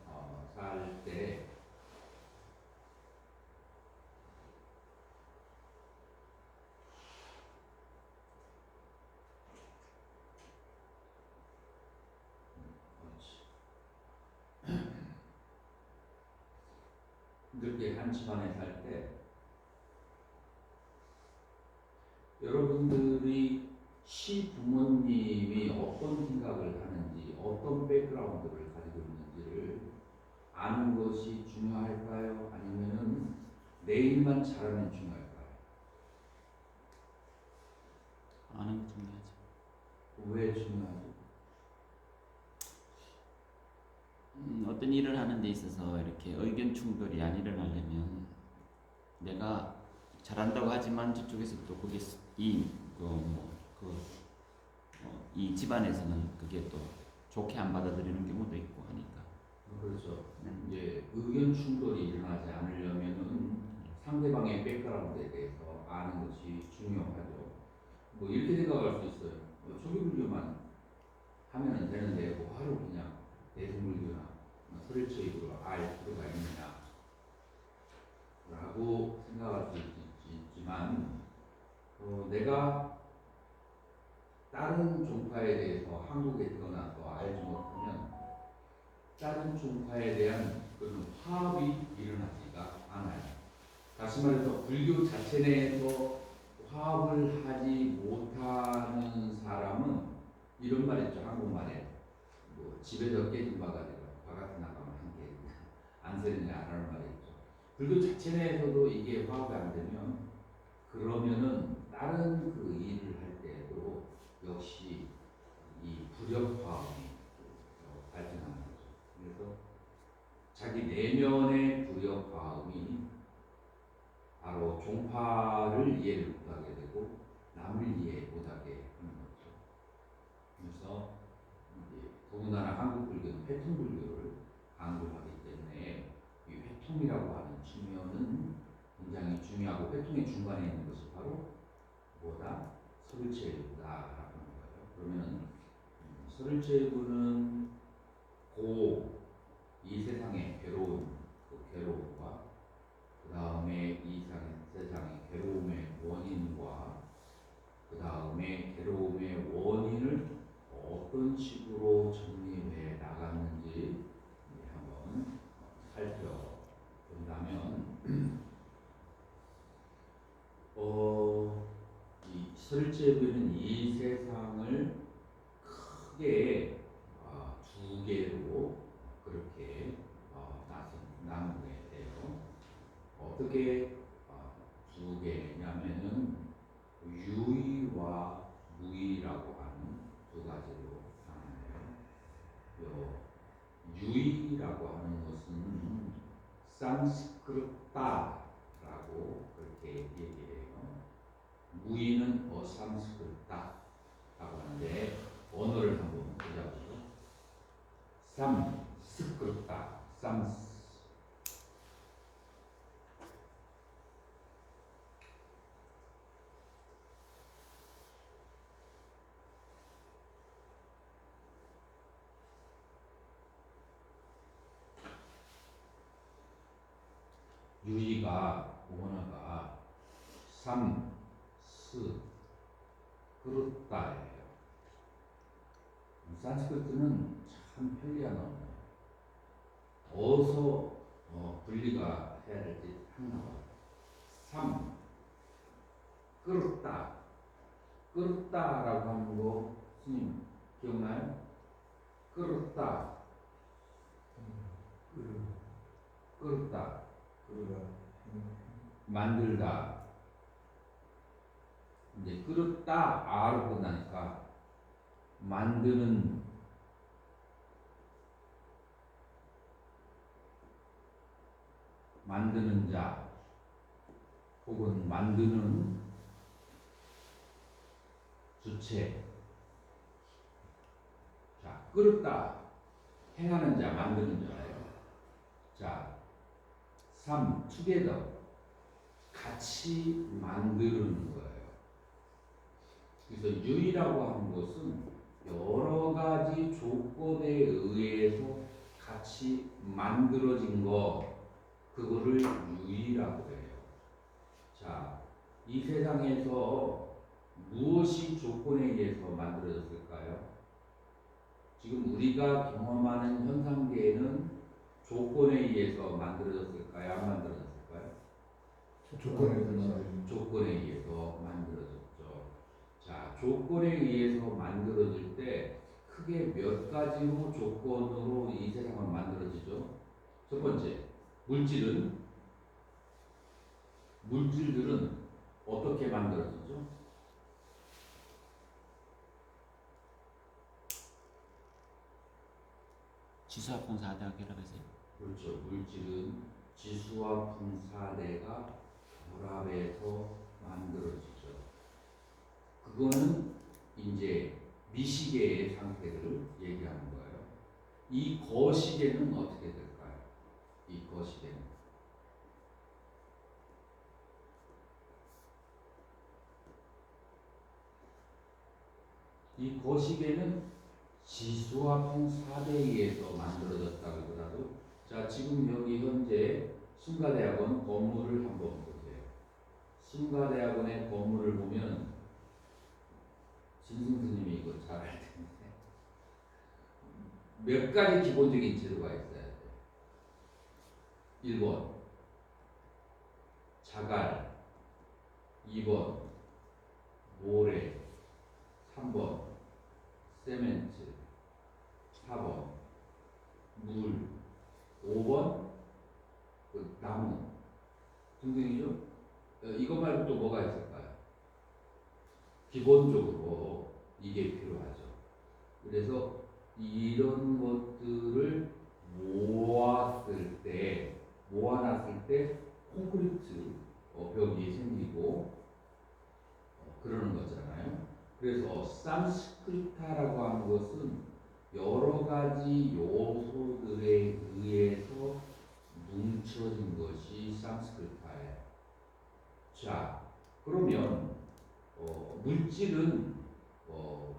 살 때 그렇게 한 집안에 살 때 여러분들이 시부모님이 어떤 생각을 하는지, 어떤 백그라운드를 가지고 있는지를 아는 것이 중요할까요? 아니면은 내 일만 잘하면 중요할까요? 아는 게 중요하죠. 왜 중요하죠? 어떤 일을 하는 데 있어서 이렇게 의견 충돌이 안 일어나려면, 내가 잘한다고 하지만 저쪽에서 또 그게 이 집안에서는 그게 또 좋게 안 받아들이는 경우도 있고 하니까. 그렇죠. 이제 의견 충돌이 일어나지 않으려면은 상대방의 백그라운드에 대해서 아는 것이 중요하죠. 뭐 이렇게 생각할 수 있어요. 초기불교만 하면 되는데 뭐하러 그냥 대승불교나 설일체입으로 알 필요가 있느냐 라고 생각할 수 있지만, 내가 다른 종파에 대해서 한국에 태어나서 알지 못하면 다른 종파에 대한 그런 화합이 일어나지가 않아요. 다시 말해서 불교 자체 내에서 화합을 하지 못하는 사람은, 이런 말 있죠. 한국말에 뭐 집에서 깨진 바가 되고 바깥에 나가면 함께 안 새느냐라는 말이 있죠. 불교 자체 내에서도 이게 화합이 안 되면, 그러면은 다른 그 일을 할 때도 역시 이 불협화음이 발생하는 거죠. 그래서 자기 내면의 불협화음이 바로 종파를 이해를 못하게 되고 남을 이해 못하게 하는 거죠. 그래서 이제 더군다나 한국 불교는 패턴 불교를 강조하기 때문에 이 회통이라고 하는 측면은 굉장히 중요하고 회통의 중간에 있는 것이 바로 뭐다? 서울체육이다라고 하는 거예요. 그러면은 서울체육은 이 세상의 괴로움, 그 괴로움과 그 다음에 이 세상의 괴로움의 원인과 그 다음에 괴로움의 원인을 어떤 식으로 정리해 나갔는지 한번 살펴본다면 이 설제부는 이 세상을 크게 두 개로 그렇게 나누게 돼요. 어떻게 두 개냐면은 유의와 무의라고 하는 두 가지로 나눠요. 유의라고 하는 것은 산스크르타라고 그렇게 얘기해요. 무의는 어산스크르타라고 하는데 언어를 한번 보자고요. 삼스크르타, 삼스. 유의가 원어가 삼스크르타예요. 산스크리트는 참 편리한 언어예요. 어디서 분리가 해야 될지 딱 나와요. 삼, 끓었다. 끓었다라고 하는 거 스님 기억나요? 끓었다. 끓었다. 만들다. 이제 끓었다 아로 끝나니까 만드는 자 혹은 만드는 주체. 자, 끓었다 행하는 자, 만드는 자예요. 자, together 같이 만드는 거예요. 그래서 유의라고 하는 것은 여러 가지 조건에 의해서 같이 만들어진 거, 그거를 유의라고 해요. 자, 이 세상에서 무엇이 조건에 의해서 만들어졌을까요? 지금 우리가 경험하는 현상계에는 조건에 의해서 만들어졌을까요? 안 만들어졌을까요? 조건에 의해서 만들어졌죠. 자, 조건에 의해서 만들어질 때 크게 몇 가지로 조건으로 이 세상은 만들어지죠. 첫 번째, 물질들은 어떻게 만들어지죠? 지수와 풍사대가 결합해서요. 그렇죠. 물질은 지수와 분사대가 결합해서 만들어지죠. 그거는 이제 미시계의 상태를 얘기하는 거예요. 이 거시계는 어떻게 될까요? 이 거시계는 지수와 풍사대에 의해서 만들어졌다고 하더라도, 자, 지금 여기 현재 순가대학원 건물을 한번 보세요. 순가대학원의 건물을 보면 진승스님이 이거 잘 알 텐데 몇 가지 기본적인 재료가 있어야 돼요. 1번 자갈, 2번 모래, 3번 세멘트, 4번 물, 5번 그 나무 등등이죠. 이것 말고 또 뭐가 있을까요? 기본적으로 이게 필요하죠. 그래서 이런 것들을 모아놨을 때 콘크리트 벽이 생기고 그러는 거잖아요. 그래서 산스크리타라고 하는 것은 여러 가지 요소들에 의해서 뭉쳐진 것이 상스크리트예요. 자, 그러면 물질은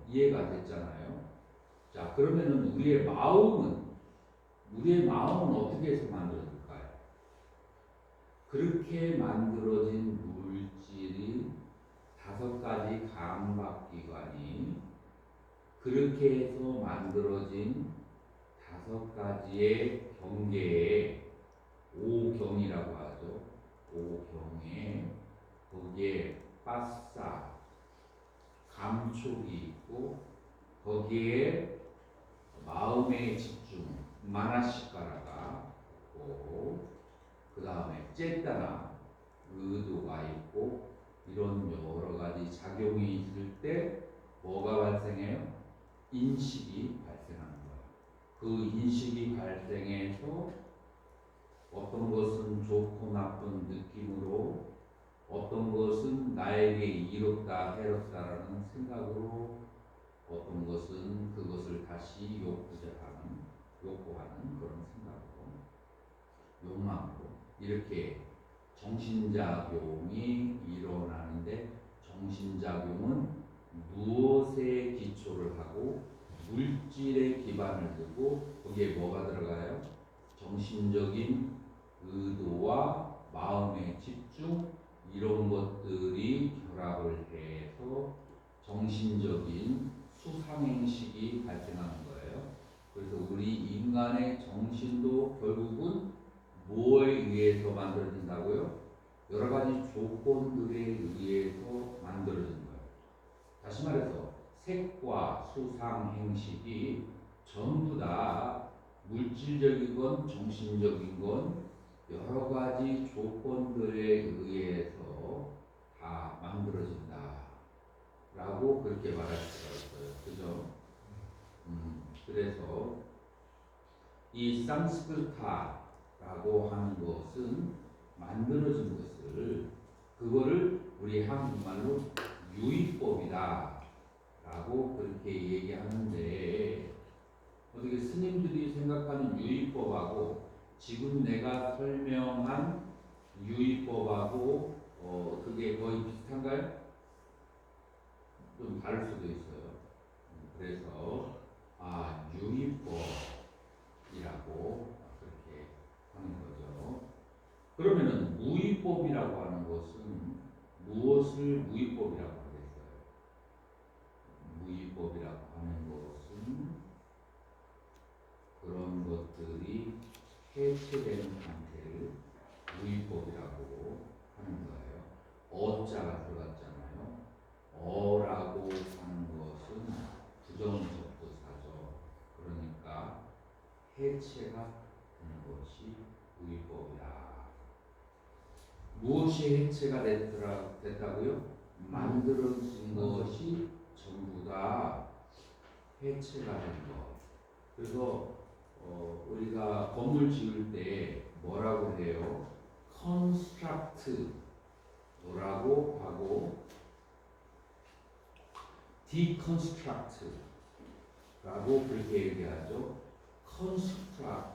이해가 됐잖아요. 자, 그러면은 우리의 마음은 어떻게 해서 만들어질까요? 그렇게 만들어진 물질이 5가지 감각기관이 그렇게 해서 만들어진 5가지의 경계에 오경이라고 하죠. 오경에 거기에 빠싸 감촉이 있고 거기에 마음의 집중 마나시카라가 있고 그 다음에 쨌다나 의도가 있고 이런 여러 가지 작용이 있을 때 뭐가 발생해요? 인식이 발생하는 거예요. 그 인식이 발생해서 어떤 것은 좋고 나쁜 느낌으로 어떤 것은 나에게 이롭다 해롭다라는 생각으로 어떤 것은 그것을 다시 욕구하는 그런 생각으로 욕망으로 이렇게 정신작용이 일어나는데 정신작용은 무엇에 기초를 하고 물질에 기반을 두고 거기에 뭐가 들어가요? 정신적인 의도와 마음의 집중 이런 것들이 결합을 해서 정신적인 수상행식이 발생하는 거예요. 그래서 우리 인간의 정신도 결국은 뭐에 의해서 만들어진다고요? 여러 가지 조건들에 의해서 만들어진 거예요. 다시 말해서 색과 수상행식이 전부 다 물질적인 건 정신적인 건 여러 가지 조건들에 의해서 다 만들어진다 라고 그렇게 말할 수가 있어요. 그죠? 그래서 이 상스크리타라고 하는 것은 만들어진 것을 그거를 우리 한국말로 유의법이다 라고 그렇게 얘기하는데 어떻게 스님들이 생각하는 유의법하고 지금 내가 설명한 유의법하고 그게 거의 비슷한가요? 좀 다를 수도 있어요. 그래서 유의법이라고 그렇게 하는 거죠. 그러면은 무의법이라고 하는 것은 무엇을 무의법이라고 하겠어요? 무의법이라고 하는 것은 그런 것들이 해체되는 상태를 무의법이라고 하는 거예요. 어자가 들어갔잖아요. 어라고 하는 것은 부정적부사죠. 그러니까 해체가 되는 것이 무의법이다. 무엇이 해체가 됐다고요? 만들어진 것이 전부 다 해체가 된 것. 그래서 우리가 건물 지을 때 뭐라고 해요? construct라고 하고 deconstruct라고 그렇게 얘기하죠. construct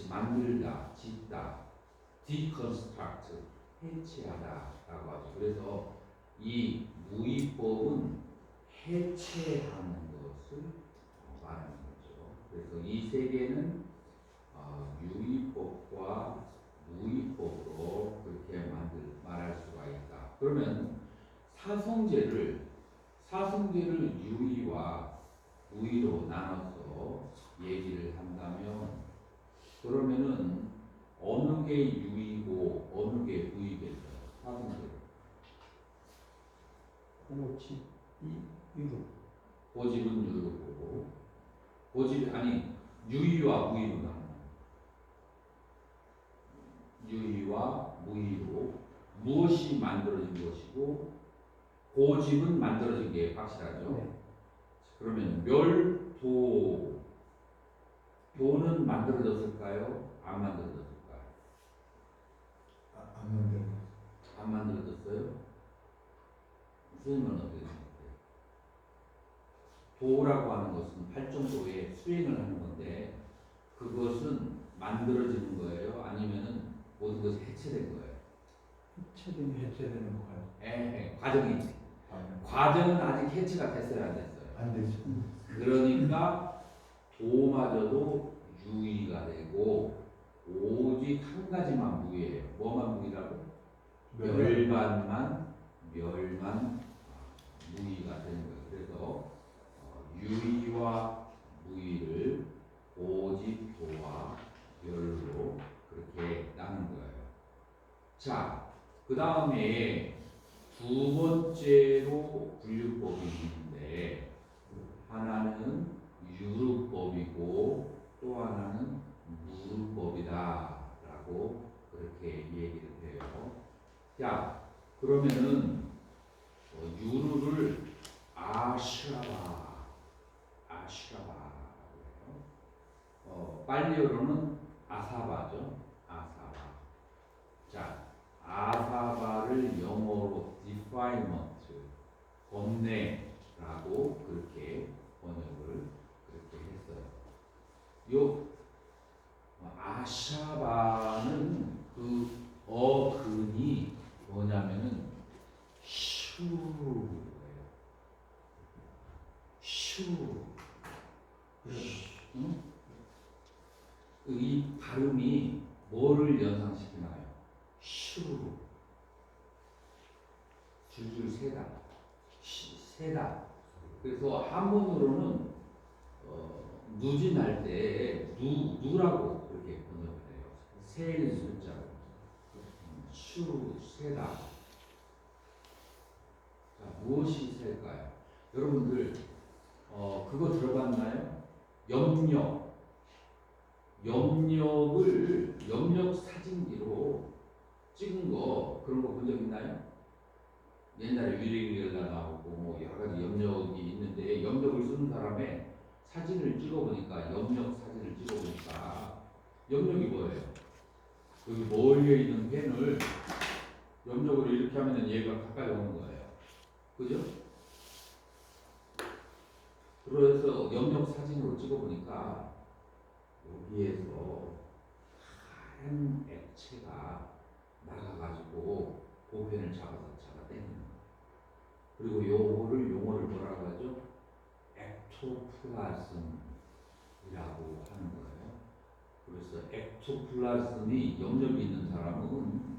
만들다, 짓다, deconstruct 해체하다라고 하죠. 그래서 이 무의법은 해체하는 것을 말하는 거죠. 그래서 이 세 개는 유의법과 무의법으로 그렇게 말할 수가 있다. 그러면 사성제를 유의와 무의로 나눠서 얘기를 한다면 그러면은 어느 게 유의고 어느 게 무의겠어요? 사성제를. 고치 유로. 고집은 유로 보고 유의와 무의로 나눠. 유의와 무의로 무엇이 만들어진 것이고 고집은 만들어진 게 확실하죠. 네. 그러면 도는 만들어졌을까요? 안 만들어졌을까요? 안 만들어. 안 만들어졌어요? 선생님은 어떻게 생각해요? 도라고 하는 것은 8정도의 수행을 하는 건데 그것은 만들어지는 거예요? 아니면은 모든 것이 해체된 거예요? 해체되는 거가요? 과정이지. 과정은 아직 해체가 됐어요, 안 됐어요? 안 되죠. 그러니까 도마저도 유의가 되고 오직 한 가지만 무의예요. 뭐만 무의라고? 멸만 무의가 되는 거예요. 그래서 유의와 무의를 오직 도와 멸로 그렇게 나눈 거예요. 자, 그 다음에 두 번째로 분류법이 있는데 하나는 유루법이고 또 하나는 무루법이다라고 그렇게 얘기를 해요. 자, 그러면은 유루를 아슈라바라고 해요. 빨리어로는 아사바죠. 아사바. 자, 아사바를 영어로 defilement, 번뇌라고 그렇게 번역을 그렇게 했어요. 요 아샤바는 그 어근이 뭐냐면은 슈예요. 슈. 응? 이 발음이 뭐를 연상시키나요? 슈. 줄줄 세다. 세다. 그래서 한문으로는 누진할 때 누라고 그렇게 번역을 해요. 세는 숫자로. 슈, 세다. 자, 무엇이 셀까요? 여러분들 그거 들어봤나요? 염력 사진기로 찍은 거 그런 거 본 적 있나요? 옛날에 위례기가 나오고 뭐 여러 가지 염력이 있는데 염력을 쓰는 사람의 사진을 찍어보니까 염력이 뭐예요? 여기 멀리에 있는 펜을 염력으로 이렇게 하면은 얘가 가까이 오는 거예요. 그죠? 그래서 염력 사진으로 찍어보니까 여기에서 하얀 액체가 나가가지고 보펜을 잡아당기는 거예요. 그리고 요거를 용어를 뭐라고 하죠? 액토플라즘이라고 하는 거예요. 그래서 액토플라즘이 염력이 있는 사람은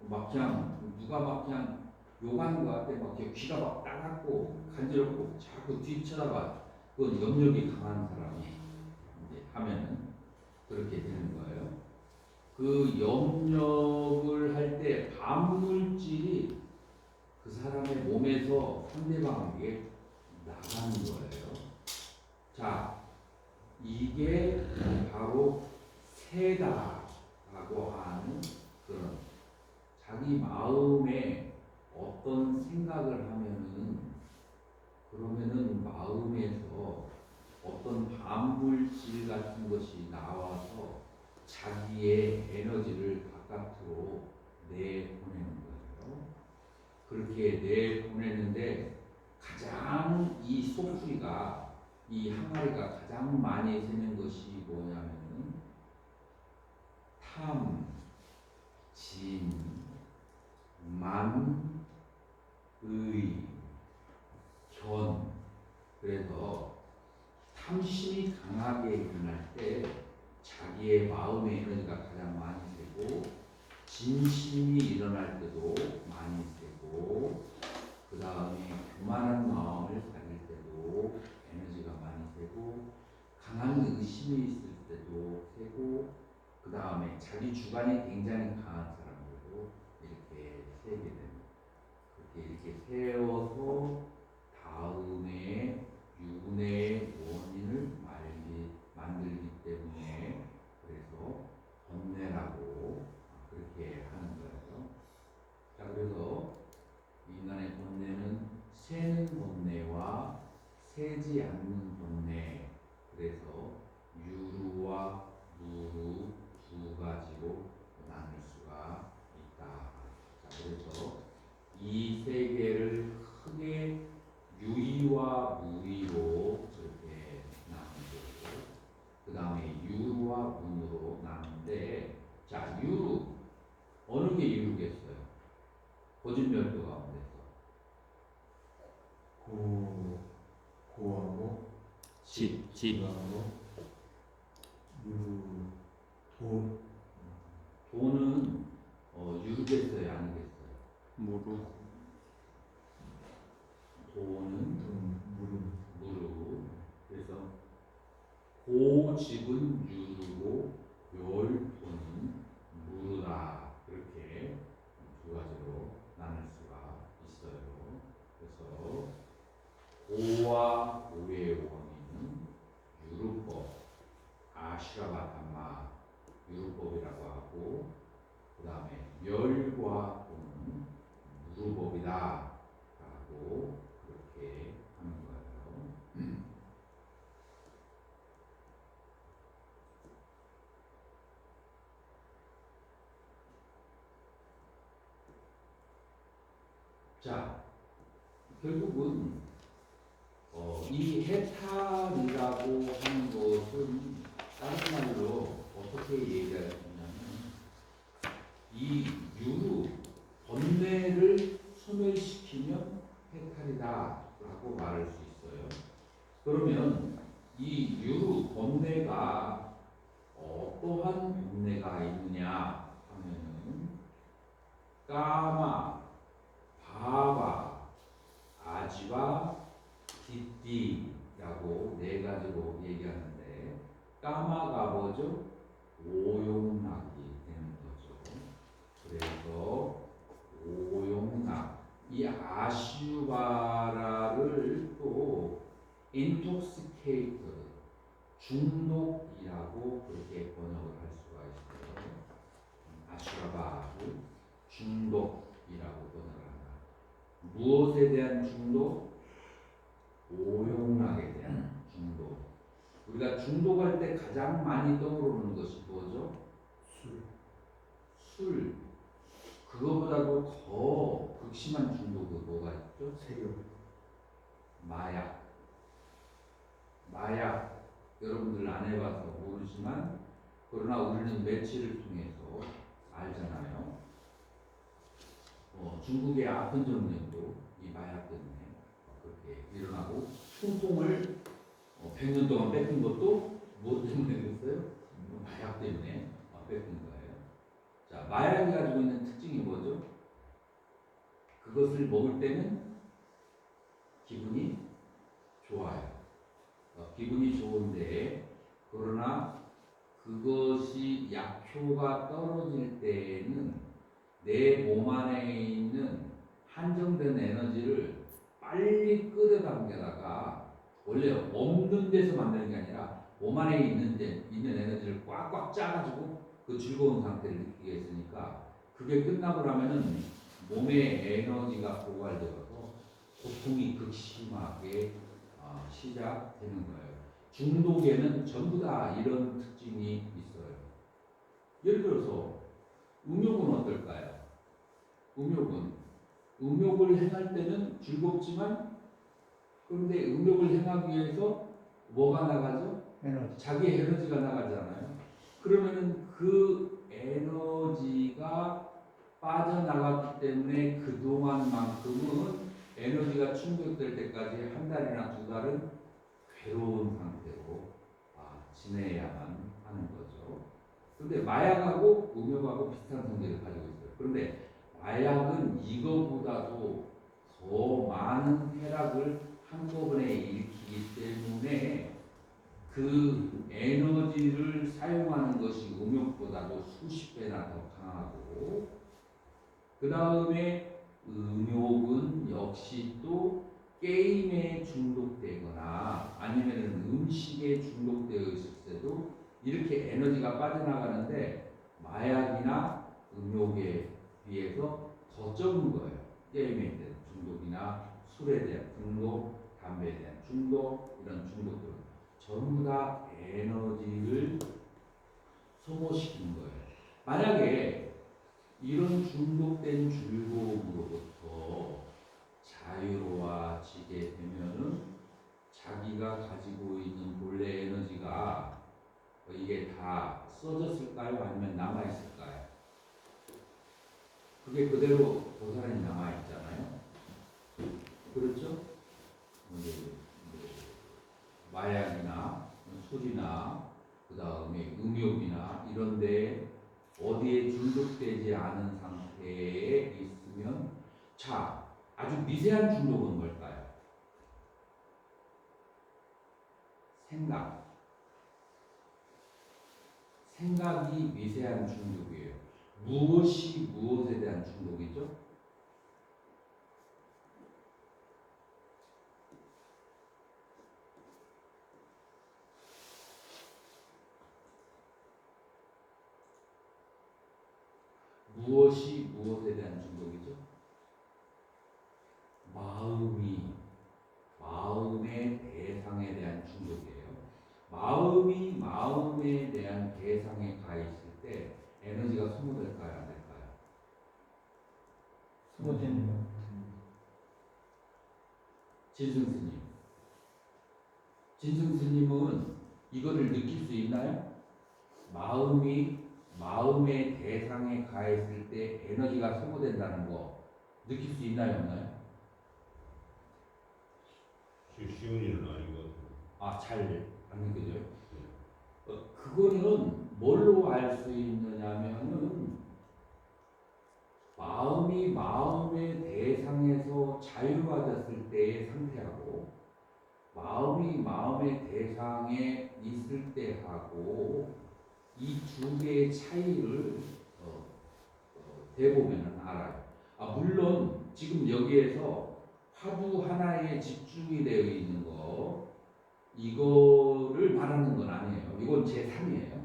막 그냥 누가 막 그냥 욕하는 것 같아. 막 귀가 막 따갑고 간지럽고 자꾸 뒤쳐다봐. 그건 염력이 강한 사람이 이제 하면은 그렇게 되는 거예요. 그 염력을 할 때 반물질이 그 사람의 몸에서 상대방에게 나가는 거예요. 자, 이게 바로 세다라고 하는 그런 자기 마음에 어떤 생각을 하면은 그러면은 마음에서 어떤 반물질 같은 것이 나와서 자기의 에너지를 바깥으로 내보내는 거예요. 그렇게 내보내는데 가장 이 소풀이가 이 항아리가 가장 많이 새는 것이 뭐냐면은 탐, 진, 만, 의, 견. 그래서 탐심이 강하게 일어날 때 자기의 마음의 에너지가 가장 많이 새고 진심이 일어날 때도 많이 새고 그 다음에 교만한 마음을 가질 때도 에너지가 많이 새고 강한 의심이 있을 때도 새고 그 다음에 자기 주관이 굉장히 강한 사람들도 이렇게 세게 됩니다. 이렇게 세워서 다음에 유분의 원인을 만들기 때문에 그래서 번뇌라고 그렇게 하는 거예요. 자, 그래서 인간의 번뇌는 새는 번뇌와 새지 않는 번뇌, 그래서 유루와 무루 두 가지로 나눌 수가 있다. 자, 그래서 이 세 개를 크게 유의와 무의로 그렇게 나누고 그 다음에 고진별도 가운데서 고하고 집 하고 돈 도는 유르겠어요, 아니겠어요? 무루 도는 무릎 무르. 그래서 고집은 유르고 멸도는 무르다. 이렇게 두 가지로 나눌 수가 있어요. 그래서 고와 고의 원인은 유르법, 아시라바 담마 유르법이라고 하고, 그 다음에 멸과 도는 무르법이다 라고 그렇게 하는 거예요. 자, 결국은 이 해탈이라고 하는 것은 다른 말로 어떻게 얘기할 수 있냐면, 이 유루 번뇌를 소멸시키면 해탈이다라고 말할 수 있어요. 그러면 이 유루 번뇌가 어떠한 번뇌가 있느냐 하면은 까마, 바바, 아지와 디띠라고 네 가지로 얘기하는데, 까마가 뭐죠? 오용락이 되는 거죠. 그래서 오용락, 이 아슈바라를 또 intoxicated, 중독이라고 그렇게 번역을 할 수가 있어요. 아슈라바를 중독이라고 번역을 한다. 무엇에 대한 중독? 오용락에 대한 중독. 우리가 중독할 때 가장 많이 떠오르는 것이 뭐죠? 술. 그거보다도 더 극심한 중독은 뭐가 있죠? 세금 마약. 마약 여러분들 안 해봐서 모르지만, 그러나 우리는 매체를 통해서 알잖아요. 중국의 아픈 정년도 이 마약 때문에 그렇게 일어나고, 통통을 100년 동안 뺏긴 것도 뭐 때문에 그랬어요? 마약 때문에 뺏긴 거예요. 자, 마약이 가지고 있는 특징이 뭐죠? 그것을 먹을 때는 기분이 좋아요. 기분이 좋은데, 그러나 그것이 약효가 떨어질 때에는 내 몸 안에 있는 한정된 에너지를 빨리 끌어당겨다가, 원래 없는 데서 만드는 게 아니라 몸 안에 있는 에너지를 꽉꽉 짜가지고 그 즐거운 상태를 느끼게 했으니까, 그게 끝나고 나면은 몸의 에너지가 고갈되어서 고통이 극심하게 시작되는 거예요. 중독에는 전부 다 이런 특징이 있어요. 예를 들어서 음욕은 어떨까요? 음욕을 행할 때는 즐겁지만, 그런데 음욕을 행하기 위해서 뭐가 나가죠? 에너지 자기 에너지가 나가잖아요. 그러면은 그 에너지가 빠져나갔기 때문에 그동안만큼은 에너지가 충족될 때까지 한 달이나 두 달은 괴로운 상태로 지내야만 하는 거죠. 그런데 마약하고 음욕하고 비슷한 성질을 가지고 있어요. 그런데 마약은 이거보다도 더 많은 쾌락을 한꺼번에 일으키기 때문에 그 에너지를 사용하는 것이 음욕보다도 수십 배나 더 강하고, 그 다음에 음욕은 역시 또 게임에 중독되거나 아니면 음식에 중독되어 있을 때도 이렇게 에너지가 빠져나가는데, 마약이나 음욕에 비해서 더 적은 거예요. 게임에 대한 중독이나 술에 대한 중독, 담배에 대한 중독, 이런 중독들은 전부 다 에너지를 소모시키는 거예요. 만약에 이런 중독된 즐거움으로부터 자유로워지게 되면은 자기가 가지고 있는 본래 에너지가 이게 다 써졌을까요? 아니면 남아있을까요? 그게 그대로 고스란히 남아 있잖아요. 그렇죠? 이제 마약이나 술이나 그 다음에 음욕이나 이런데 어디에 중독되지 않은 상태에 있으면 자 아주 미세한 중독은 뭘까요? 생각이 미세한 중독이에요. 무엇이 무엇에 대한 중독이죠? 무엇이 무엇에 대한 중독이죠? 마음의 대상에 대한 중독이에요. 마음이 마음에 대한 대상에 가 있을 때 에너지가 소모될까요? 안 될까요? 소모되네요. 진승스님은 이거를 느낄 수 있나요? 마음이 마음의 대상에 가 있을 때 에너지가 소모된다는 거 느낄 수 있나요? 없나요? 쉬운 일은 아닌 것 같아요. 아, 잘 안 느껴져요? 그거는 뭘로 알 수 있느냐면은 마음이 마음의 대상에서 자유화됐을 때의 상태하고 마음이 마음의 대상에 있을 때하고 이 두 개의 차이를 대보면 알아요. 물론 지금 여기에서 화두 하나에 집중이 되어 있는 거 이거를 말하는 건 아니에요. 이건 제3이에요.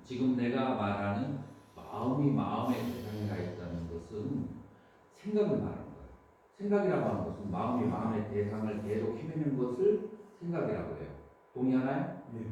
지금 내가 말하는 마음이 마음의 대상에 가 있다는 것은 생각을 말하는 거예요. 생각이라고 하는 것은 마음이 마음의 대상을 계속 헤매는 것을 생각이라고 해요. 동의하나요? 예.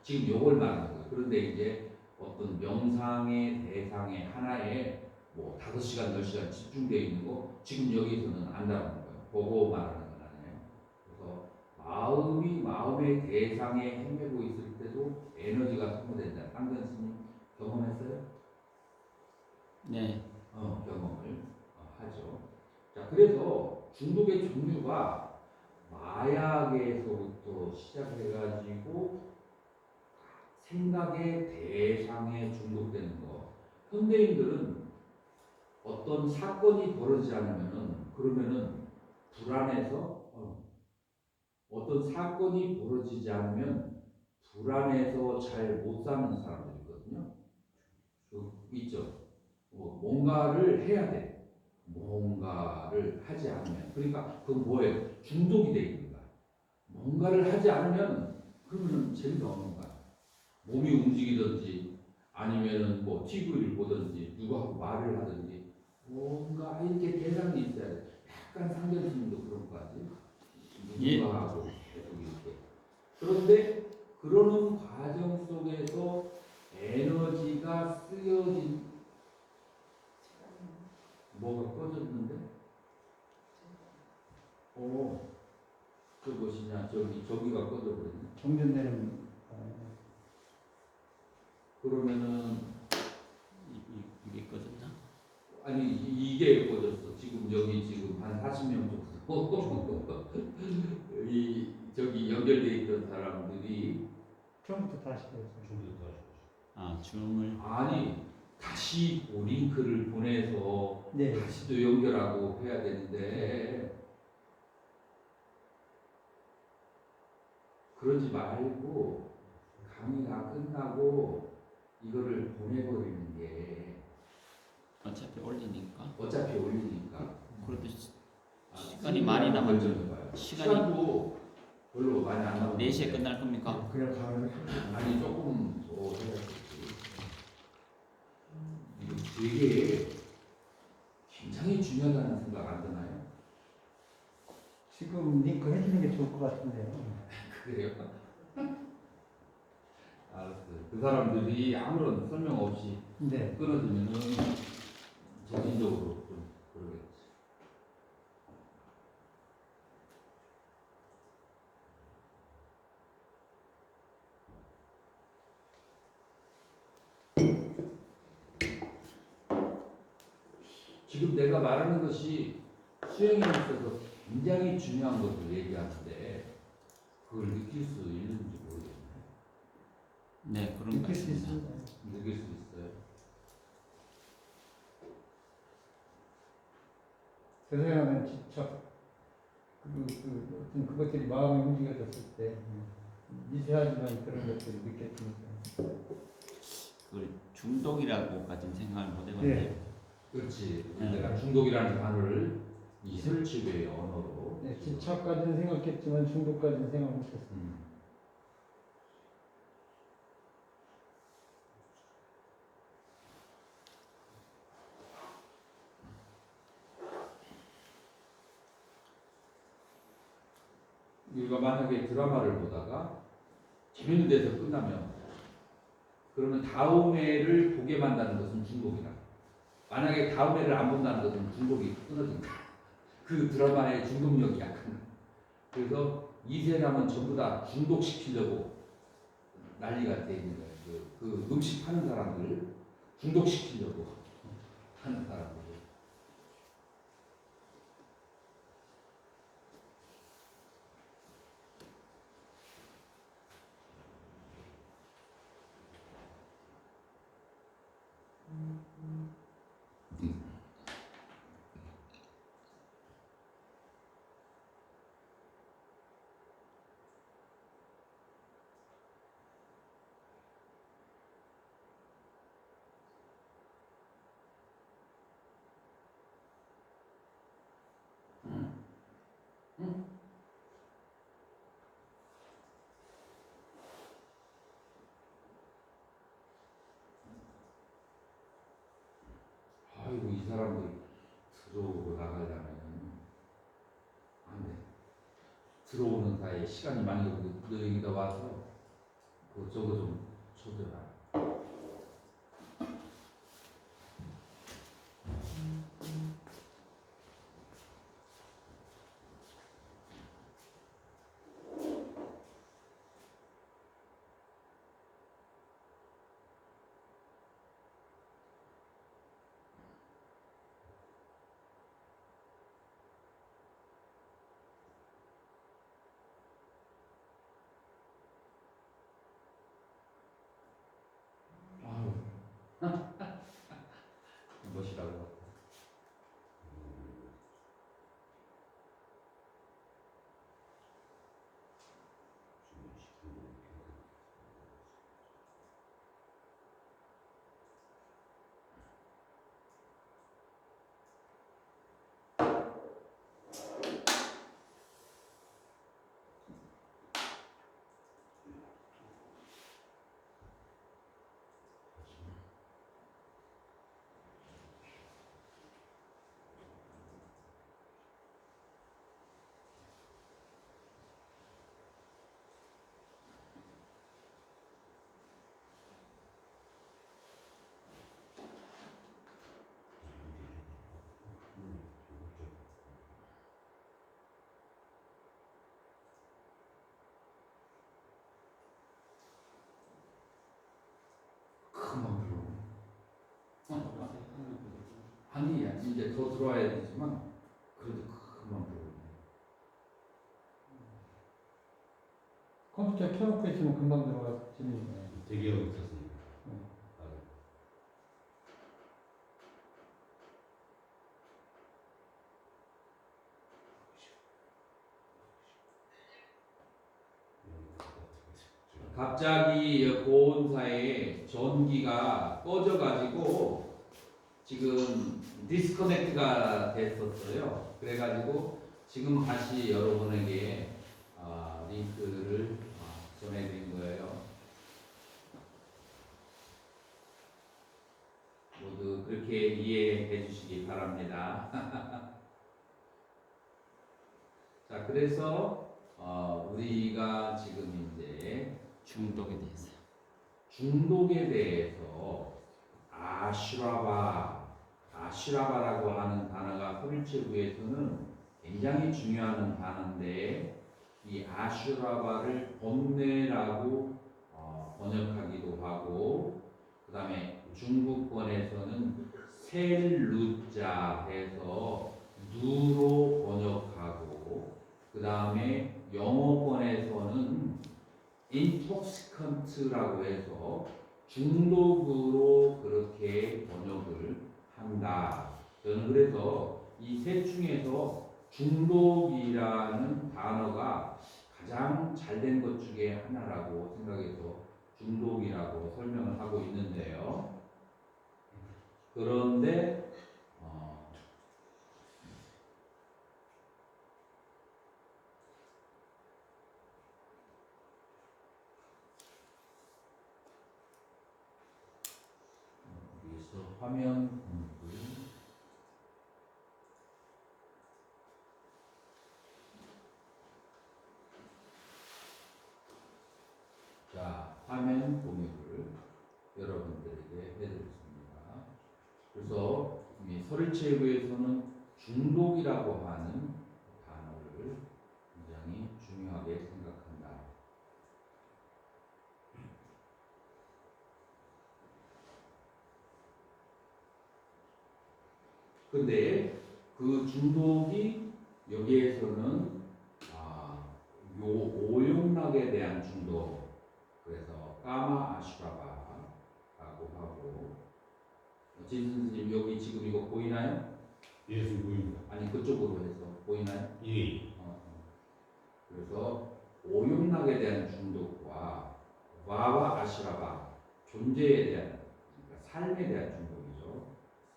지금 요걸 말하는 거예요. 그런데 이제 어떤 명상의 대상에 하나에 뭐 5시간, 10시간 집중되어 있는 거 지금 여기서는 안다는 거예요. 그거 말하는 건 아니에요. 그래서 마음이 마음의 대상에 헤매고 있을 때도 에너지가 소모된다. 상근 스님 경험했어요? 네. 경험을 하죠. 자, 그래서 중독의 종류가 마약에서부터 시작해가지고 생각의 대상에 중독되는 거. 현대인들은 어떤 사건이 벌어지지 않으면은 그러면은 불안해서 어떤 사건이 벌어지지 않으면 불안해서 잘 못 사는 사람들이 있거든요. 있죠. 뭔가를 해야 돼. 뭔가를 하지 않으면 그러니까 그건 뭐예요? 중독이 돼 있는 거야. 뭔가를 하지 않으면 그러면 재미가 없는 거야. 몸이 움직이든지 아니면은 뭐 TV를 보든지 누구하고 말을 하든지 뭔가 이렇게 대상이 있어야 돼. 약간 상견심도 그런 거 같지. 예. 누군가하고 계속 이렇게. 그런데 그러는 과정 속에서 에너지가 쓰여진 뭐가 꺼졌는데? 그것이냐 저기가 꺼져버렸네. 정전되는 그러면은 이게 꺼졌나? 아니 이게 꺼졌어. 지금 여기 지금 한 40명 정도 이 저기 연결돼 있던 사람들이 처음부터 다시 해서 좀더 아, 줌을. 아니 다시 링크를 보내서 네. 다시 또 연결하고 해야 되는데 그러지 말고 강의가 끝나고 이거를 보내버리는 게 어차피 올리니까. 어차피 올리니까 그래도 시간이 많이 남았죠. 시간도 별로 많이 안 남았는데 4시에 끝날 겁니까? 그냥 가면 아니 조금 더 해야겠지. 이거 되게 굉장히 중요하다는 생각 안 드나요? 지금 링크 해주는 게 좋을 것 같은데요. 그래요? 알았어요. 그 사람들이 아무런 설명 없이 네. 끊어지면은 정신적으로 좀 그러겠지. 지금 내가 말하는 것이 수행에 있어서 굉장히 중요한 것을 얘기하는데 그걸 느낄 수 있는지 모르겠네. 네, 그런 것 느낄 수 같습니다. 있습니다. 느낄 수 있어요. 세상에는 지적 어떤 그것들이 마음에 움직여졌을 때 미세하지만 그런 것들을 느꼈으니까. 그걸 중독이라고까지는 생각을 못 해봤네요. 네. 그렇지. 내가 중독이라는 단어를 이 설치의 언어로. 네, 지척까지는 생각했지만 중독까지는 생각 못했어요. 우리가 만약에 드라마를 보다가 재밌는 데서 끝나면 그러면 다음 회를 보게 만드는 것은 중독이다. 만약에 다음 회를 안 본다는 것은 중독이 끊어진다. 그 드라마의 중독력이 약한 거야. 그래서 이 세상은 전부 다 중독시키려고 난리가 돼 있는 거예요. 그 음식 하는 사람들 중독시키려고 하는 사람들. 아이고 이 사람들 들어오고 나가려면 안 돼. 들어오는 사이에 시간이 많이 걸리고 너 여기다 와서 저거 좀 쳐줘라. 아유 멋이라고. 금방 들어오네. 아니 이제 더 들어와야 되지만 그래도 금방 들어오네. 컴퓨터 켜놓고 있으면 금방 들어가지는 대기하고 있었으니까. 갑자기 보온사에 전기가 꺼져가지고 지금 디스커넥트가 됐었어요. 그래가지고 지금 다시 여러분에게 링크를 전해드린 거예요. 모두 그렇게 이해해 주시기 바랍니다. 자, 그래서 우리가 지금 이제 중독에 대해서. 중독에 대해서 아슈라바라고 하는 단어가 소릴체부에서는 굉장히 중요한 단어인데 이 아슈라바를 번뇌라고 번역하기도 하고 그 다음에 중국권에서는 텔루자 해서 누로 번역하고 그 다음에 영어권에서는 intoxicant라고 해서 중독으로 그렇게 번역을 한다. 저는 그래서 이 셋 중에서 중독이라는 단어가 가장 잘된 것 중에 하나라고 생각해서 중독이라고 설명을 하고 있는데요. 그런데 여기서 화면 공부 자, 화면 공유를 여러분들에게 해드렸습니다. 그래서 이 서울체육에서는 중독이라고 하는 단어를 굉장히 중요하게 생각한다. 근데 그 중독이 여기에서는 요 오용락에 대한 중독, 그래서 까마 아슈라바라고 하고, 진 선생님 여기 지금 이거 보이나요? 예수 보입니다. 아니 그쪽으로 해서 보이나요? 예. 그래서 오용락에 대한 중독과 와와 아슈라바 존재에 대한, 그러니까 삶에 대한 중독이죠.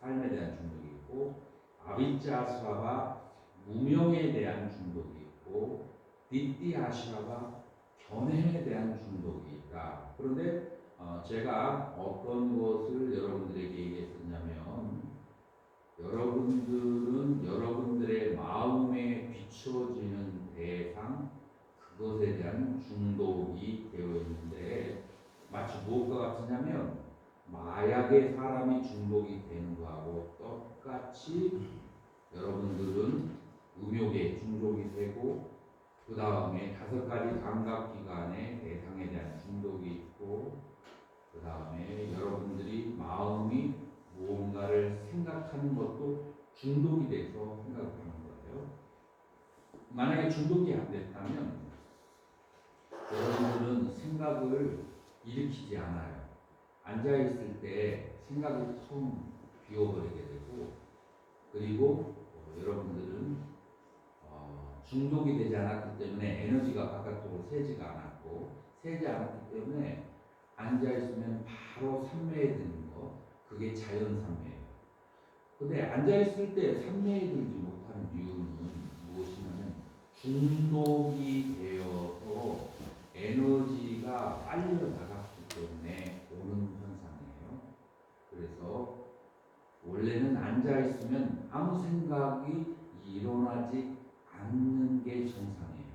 삶에 대한 중독이 있고, 아비짜 아슈라바 무명에 대한 중독이 있고, 디띠 아슈라바 견해에 대한 중독이 있다. 그런데 제가 어떤 것을 여러분들에게 얘기했었냐면, 여러분들은 여러분들의 마음에 비춰지는 대상, 그것에 대한 중독이 되어 있는데, 마치 무엇과 같으냐면 마약에 사람이 중독이 되는 거하고 똑같이 여러분들은 음욕에 중독이 되고, 그 다음에 5가지 감각기관의 대상에 대한 중독이 있고, 그 다음에 여러분들이 마음이 무언가를 생각하는 것도 중독이 돼서 생각을 하는 거예요. 만약에 중독이 안 됐다면 여러분들은 생각을 일으키지 않아요. 앉아있을 때 생각이 텅 비워버리게 되고, 그리고 여러분들은 중독이 되지 않았기 때문에 에너지가 바깥으로 새지가 않았고, 새지 않았기 때문에 앉아있으면 바로 삼매에 드는 거, 그게 자연삼매예요. 근데 앉아있을 때 삼매에 들지 못하는 이유는 무엇이냐면 중독이 되어서 에너지가 빨려 나갔기 때문에 오는 현상이에요. 그래서 원래는 앉아있으면 아무 생각이 일어나지 않는 게 정상이에요.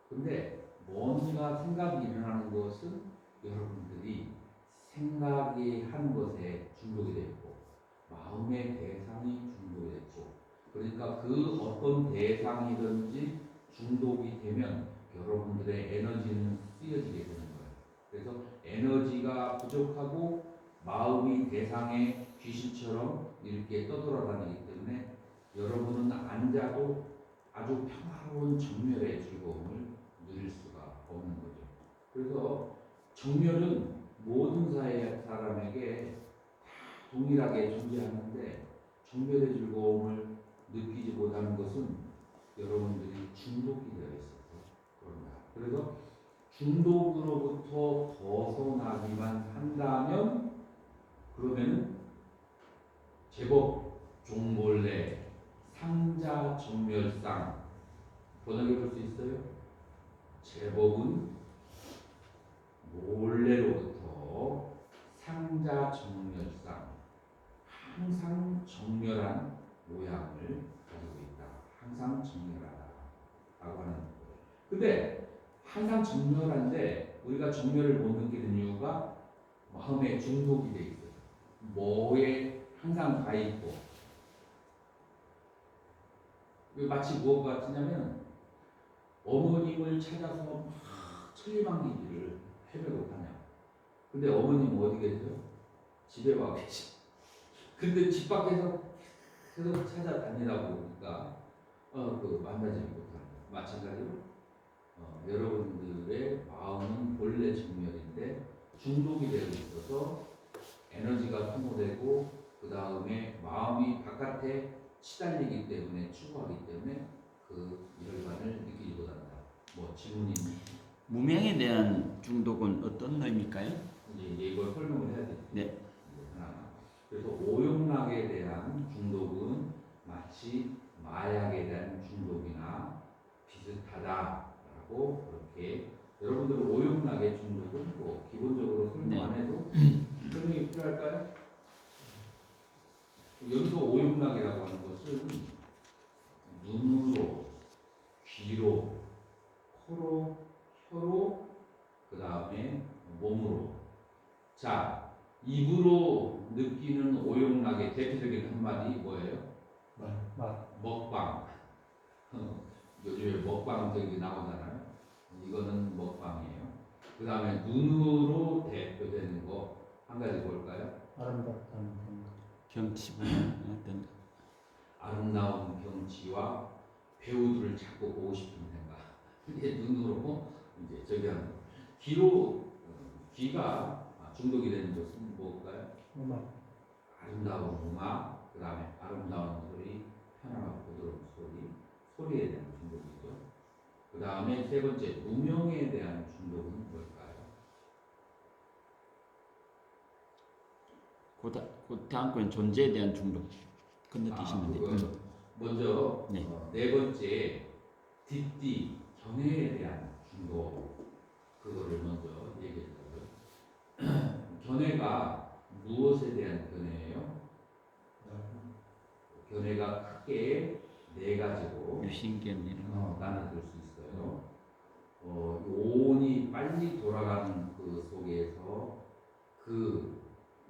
근데 뭔가 생각이 일어나는 것은 여러분들이 생각이 하는 것에 중독이 됐고, 마음의 대상이 중독이 됐고, 그러니까 그 어떤 대상이든지 중독이 되면 여러분들의 에너지는 쓰여지게 되는 거예요. 그래서 에너지가 부족하고 마음이 대상의 귀신처럼 이렇게 떠돌아다니기 때문에 여러분은 앉아도 아주 평화로운 정멸의 즐거움을 누릴 수가 없는 거죠. 그래서 정멸은 모든 사람에게 다 동일하게 존재하는데, 정멸의 즐거움을 느끼지 못하는 것은 여러분들이 중독이 되어 있어서 그런다. 그래서 중독으로부터 벗어나기만 한다면, 그러면은 제법 종몰래 상자 정멸상 번역해 볼 수 있어요? 제법은 몰래로부터 상자 정멸상, 항상 정멸한 모양을 가지고 있다. 항상 정멸하다 라고 하는 거예요. 근데 항상 정멸한데 우리가 정멸을 못 느끼는 이유가 마음에 중독이 돼 있어요. 뭐에 항상 가 있고, 마치 무엇과 같으냐면 어머님을 찾아서 막 근데 집 밖에서 계속 찾아다니다 보니까 그 만나지 못하는 거예요. 마찬가지로 여러분들의 마음은 본래 정렬인데 중독이 되어 있어서 에너지가 소모되고 그 다음에 마음이 바깥에 치달리기 때문에 추구하기 때문에 그 열반을 느끼지 못한다. 뭐 질문이 무명에 대한 중독은 어떤 의미일까요? 이제 이걸 설명을 해야 되죠. 네. 하나. 그래서 오용락에 대한 중독은 마치 마약에 대한 중독이나 비슷하다라고 그렇게 여러분들은 오용락의 중독은 뭐 기본적으로 설명 안 해도 설명이 필요할까요? 여기서 오용락이라고 하는 것은 눈으로, 귀로, 코로, 혀로, 그 다음에 몸으로. 자, 입으로 느끼는 오용락의 대표적인 한마디 뭐예요? 맛. 먹방. 요즘에 먹방 저기 나오잖아요. 이거는 먹방이에요. 그 다음에 눈으로 대표되는 거 한 가지 뭘까요? 아름답다는 생각. 경치 보는 어떤 아름다운 경치와 배우들을 자꾸 보고 싶은 생각. 이게 눈으로 이제 저기 하는 거. 귀로 귀가 중독이 되는 것은 뭘까요? 음악. 아름다운 음악, 그 다음에 아름다운 소리, 편안하고 부드러운 소리, 소리에 대한 중독이죠. 그 다음에 세 번째, 무명에 대한 중독은 뭘까요? 다음건 존재에 대한 중독 건너뛰시면 돼요. 그거 먼저 네. 네 번째, 뒷뒤, 견해에 대한 중독. 그거를 먼저 얘기해 주고요. 견해가 무엇에 대한 견해예요? 견해가 크게 네 가지로 유신견 이런 거. 나눠질 수 있어요. 오온이 빨리 돌아가는 그 속에서 그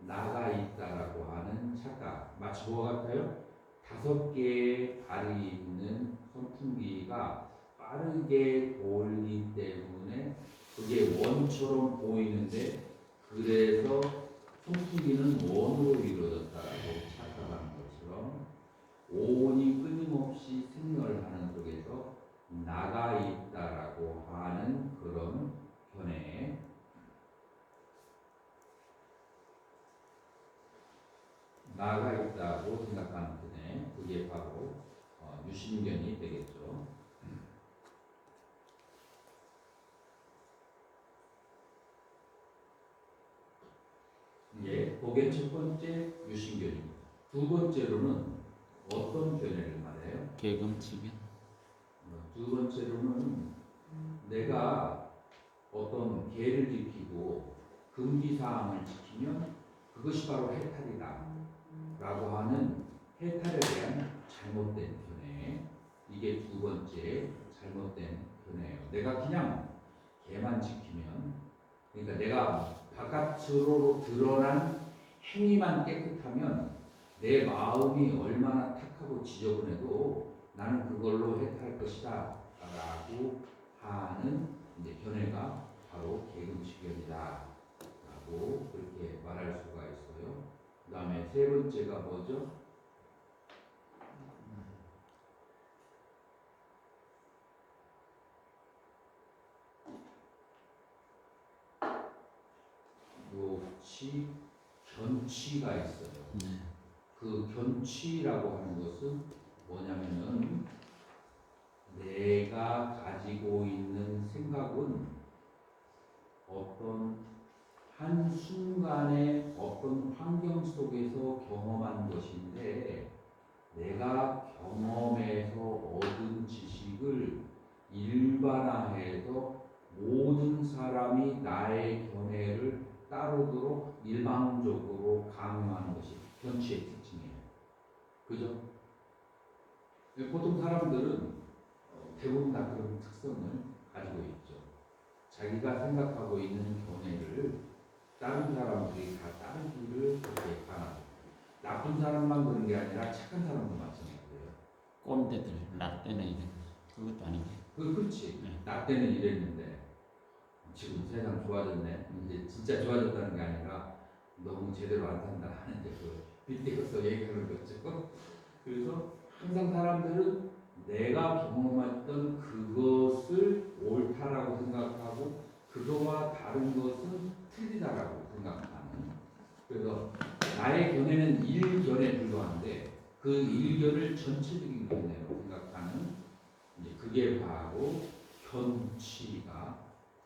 나가 있다라고 하는 착각. 마치 뭐와 같아요? 5개의 발이 있는 선풍기가 빠르게 돌기 때문에 그게 원처럼 보이는데 그래서 선풍기는 원으로 이루어졌다라고 착각하는 것처럼 오온이 끊임없이 생멸하는 속에서 나가 있다라고 하는 그런 견해. 나가 있다고 생각하는 견해. 그게 바로 유신견이 되겠죠. 이게 그게 첫 번째 유신견입니다. 두 번째로는 어떤 견해를 말해요? 개금치견. 두 번째로는 내가 어떤 계를 지키고 금기 사항을 지키면 그것이 바로 해탈이다 라고 하는 해탈에 대한 잘못된 견해. 이게 두 번째 잘못된 견해예요. 내가 그냥 계만 지키면, 그러니까 내가 바깥으로 드러난 행위만 깨끗하면 내 마음이 얼마나 탁하고 지저분해도 나는 그걸로 해탈할 것이다 라고 하는 이제 견해가 바로 개금치견이다 라고 그렇게 말할 수가 있어요. 그 다음에 세 번째가 뭐죠? 요치, 견치가 있어요. 그 견치라고 하는 것은 뭐냐면은 내가 가지고 있는 생각은 어떤 한순간에 어떤 환경 속에서 경험한 것인데 내가 경험해서 얻은 지식을 일반화해서 모든 사람이 나의 견해를 따르도록 일방적으로 강요하는 것이 견치의 특징이에요. 그죠? 보통 사람들은 대부분 다 그런 특성을 가지고 있죠. 자기가 생각하고 있는 견해를 다른 사람들이 다 따르기를 그렇게 강하죠. 나쁜 사람만 그런 게 아니라 착한 사람도 마찬가지예요. 꼰대들, 라떼네 이런 그것도 아니고. 그렇지. 네. 나 때는 이랬는데 지금 세상 좋아졌네. 이제 진짜 좋아졌다는 게 아니라 너무 제대로 안 산다 하는 이제 그 빗대어서 얘기하는 거죠. 그래서 항상 사람들은 내가 경험했던 그것을 옳다라고 생각하고 그거와 다른 것은 틀리다라고 생각하는. 그래서 나의 견해는 일견에 불과한데 그 일견을 전체적인 견해로 생각하는 이제 그게 바로 견치가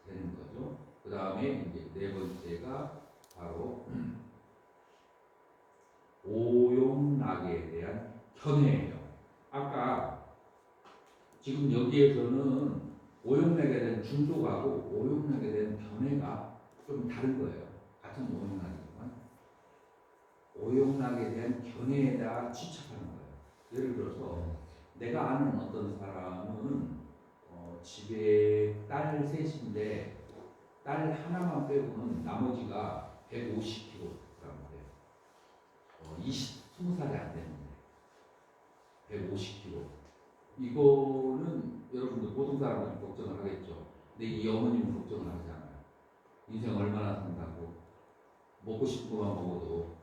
되는 거죠. 그 다음에 이제 네 번째가 바로 오용락에 대한 견해예요. 아까 지금 여기에서는 오용락에 대한 중독하고 오용락에 대한 견해가 좀 다른 거예요. 같은 오용락이지만 오용락에 대한 견해에다 집착하는 거예요. 예를 들어서 내가 아는 어떤 사람은 집에 딸 셋인데 딸 하나만 빼고는 나머지가 150kg인데 20살이 안 되는데 150kg. 이거는 여러분들 모든 사람들이 걱정을 하겠죠. 근데 이 어머님은 걱정을 하지 않아요. 인생 얼마나 산다고 먹고 싶은 것만 먹어도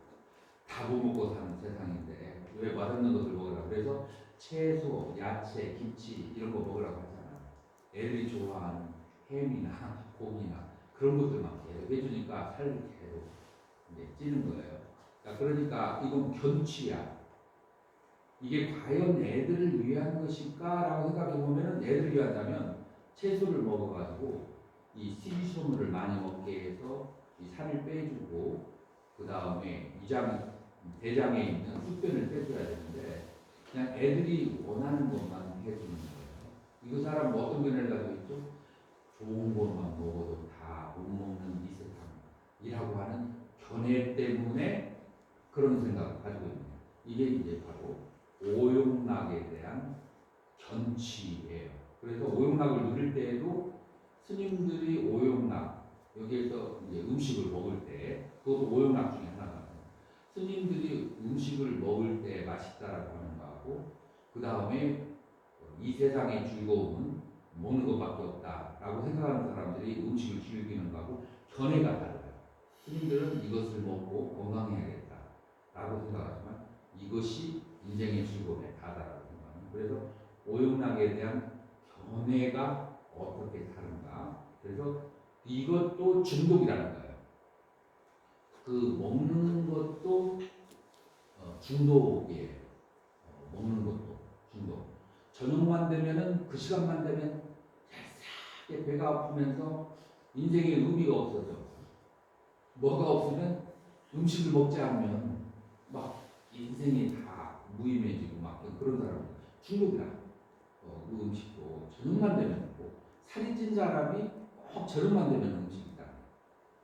다 못 먹고 사는 세상인데 왜 맛없는 것을 먹으라. 그래서 채소, 야채, 김치 이런 거 먹으라고 하잖아요. 애들이 좋아하는 햄이나 고기나 그런 것들만 계속 해주니까 살이 계속 이제 찌는 거예요. 그러니까 이건 견취야. 이게 과연 애들을 위한 것일까라고 생각해 보면은 애들을 위한다면 채소를 먹어가지고 이 식이섬유를 많이 먹게 해서 이 살을 빼주고 그 다음에 대장에 있는 宿변을 빼줘야 되는데 그냥 애들이 원하는 것만 해주는 거예요. 이거 사람 어떤 견해를 가지고 있죠? 좋은 것만 먹어도 다 못 먹는 이세상이라고 하는 견해 때문에 그런 생각을 가지고 있는 거예요. 이게 이제 바로 오용락에 대한 견치예요. 그래서 오용락을 누릴 때에도 스님들이 오용락 여기에서 이제 음식을 먹을 때 그것도 오용락 중에 하나거든요. 스님들이 음식을 먹을 때 맛있다라고 하는 거하고 그 다음에 이 세상의 즐거움은 먹는 것밖에 없다라고 생각하는 사람들이 음식을 즐기는 거하고 견해가 달라요. 스님들은 이것을 먹고 건강해야겠다라고 생각하지만 이것이 인생의 즐거움에 다다라고 생각하는. 그래서 오용락에 대한 견해가 어떻게 다른가. 그래서 이것도 중독이라는 거예요. 그 먹는 것도 중독이에요. 먹는 것도 중독. 저녁만 되면은 그 시간만 되면 잘 배가 아프면서 인생의 의미가 없어져. 뭐가 없으면 음식을 먹지 않으면 막 인생이 다 무의미해지고 막 그런 사람 중독이라. 그 음식도 저녁만 되면 먹고 살이 찐 사람이 꼭 저녁만 되면 음식이다.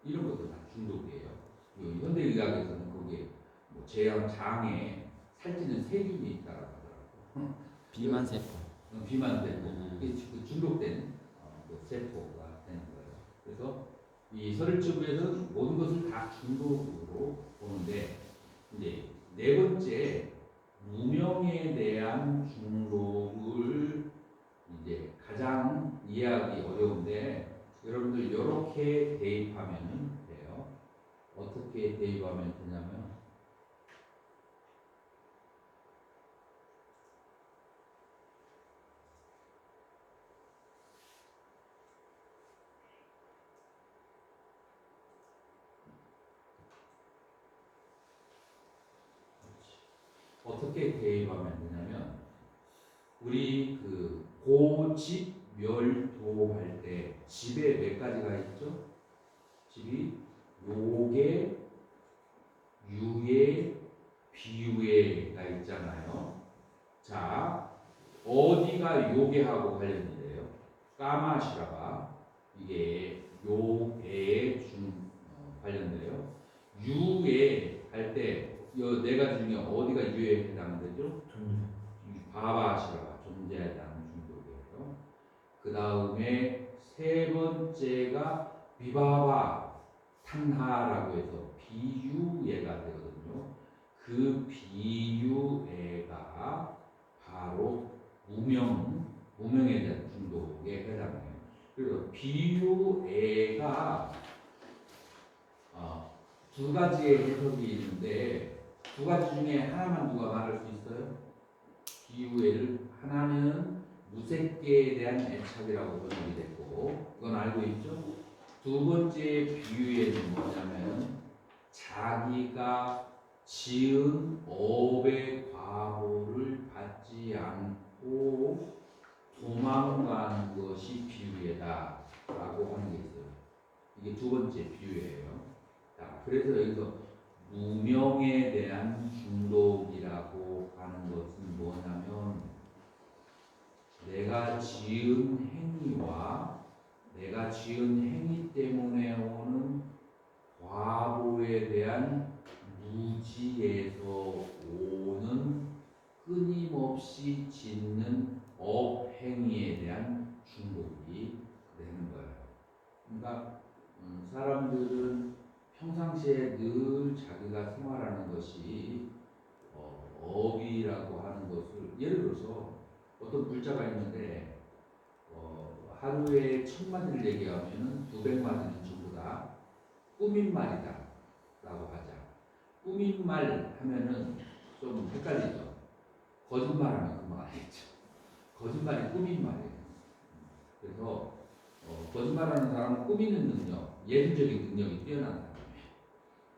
이런 것도 다 중독이에요. 현대의학에서는 거기에 뭐 장에 살찌는 세균이 있다라고 하더라고요. 비만세포. 비만세포. 이게 그 중독된 그 세포가 되는 거예요. 그래서 이 서를처부에서는 모든 것을 다 중독으로 보는데 이제 네 번째 무명에 대한 중독을 이제 가장 이해하기 어려운데 여러분들 이렇게 대입하면 돼요. 어떻게 대입하면 되냐면 어떻게 대입하면 되냐면 우리 그 고집 멸도 할 때 집에 몇 가지가 있죠? 집이 요계, 유예, 비유예가 있잖아요. 자, 어디가 요계하고 관련이래요? 까마시라가 이게 요계에 관련돼요. 유예 할 때 이 네 가지 중에 어디가 유예에 해당되죠? 바바시라가 존재에 대한 중독이에요. 그 다음에 세 번째가 비바바 탄하라고 해서 비유예가 되거든요. 그 비유예가 바로 무명에 대한 중독에 해당해요. 그래서 비유예가 두 가지의 해석이 있는데 두 가지 중에 하나만 누가 말할 수 있어요? 비유애를 하나는 무색계에 대한 애착이라고 번역이 됐고 이건 알고 있죠? 두 번째 비유애는 뭐냐면 자기가 지은 업의 과보를 받지 않고 도망가는 것이 비유애다라고 하는 게 있어요. 이게 두 번째 비유예요. 자, 그래서 여기서 무명에 대한 중독이라고 하는 것은 뭐냐면 내가 지은 행위와 내가 지은 행위 때문에 오는 과보에 대한 무지에서 오는 끊임없이 짓는 업행위에 대한 중독이 되는 거예요. 그러니까 사람들은 평상시에 늘 자기가 생활하는 것이 업이라고 하는 것을 예를 들어서 어떤 물자가 있는데 하루에 1000마디를 얘기하면 900마디는 전부 다 꾸민 말이다 라고 하자. 꾸민 말 하면은 좀 헷갈리죠. 거짓말하면 그만 알겠죠. 거짓말이 꾸민 말이에요. 그래서 거짓말하는 사람은 꾸미는 능력, 예술적인 능력이 뛰어난 사람이에요.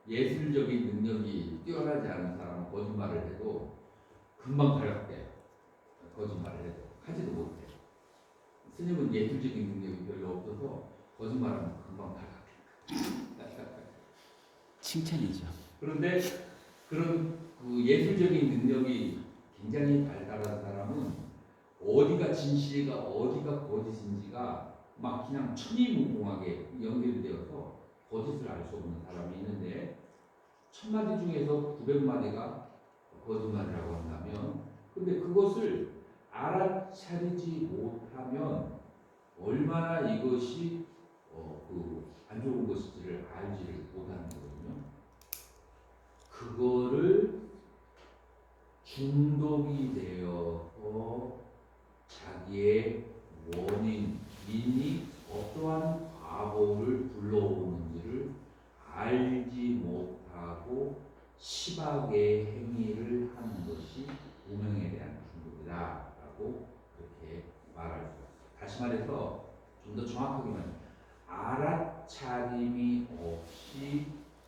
예술적인 능력이 뛰어나지 않은 사람은 거짓말을 해도 금방 발각돼요. 거짓말을 해도 하지도 못해요. 스님은 예술적인 능력이 별로 없어서 거짓말하면 금방 발각돼요. 칭찬이죠. 그런데 그런 그 예술적인 능력이 굉장히 발달한 사람은 어디가 진실이가 어디가 거짓인지가 막 그냥 천이무궁하게 연결되어서 거짓을 알 수 없는 사람이 있는데 1000마디 중에서 900마디가 거짓말이라고 한다면 근데 그것을 알아차리지 못하면 얼마나 이것이 안 좋은 것인지를 알지를 못하는 거거든요. 그거를 중독이 되어서 자기의 원인이 어떠한 과보를 불러오는지를 알지 못하고 시박의 행위를 하는 것이 무명에 대한 중독이다라고 그렇게 말할 수 있습니다. 다시 말해서 좀 더 정확하게 말하면 알아차림이 없이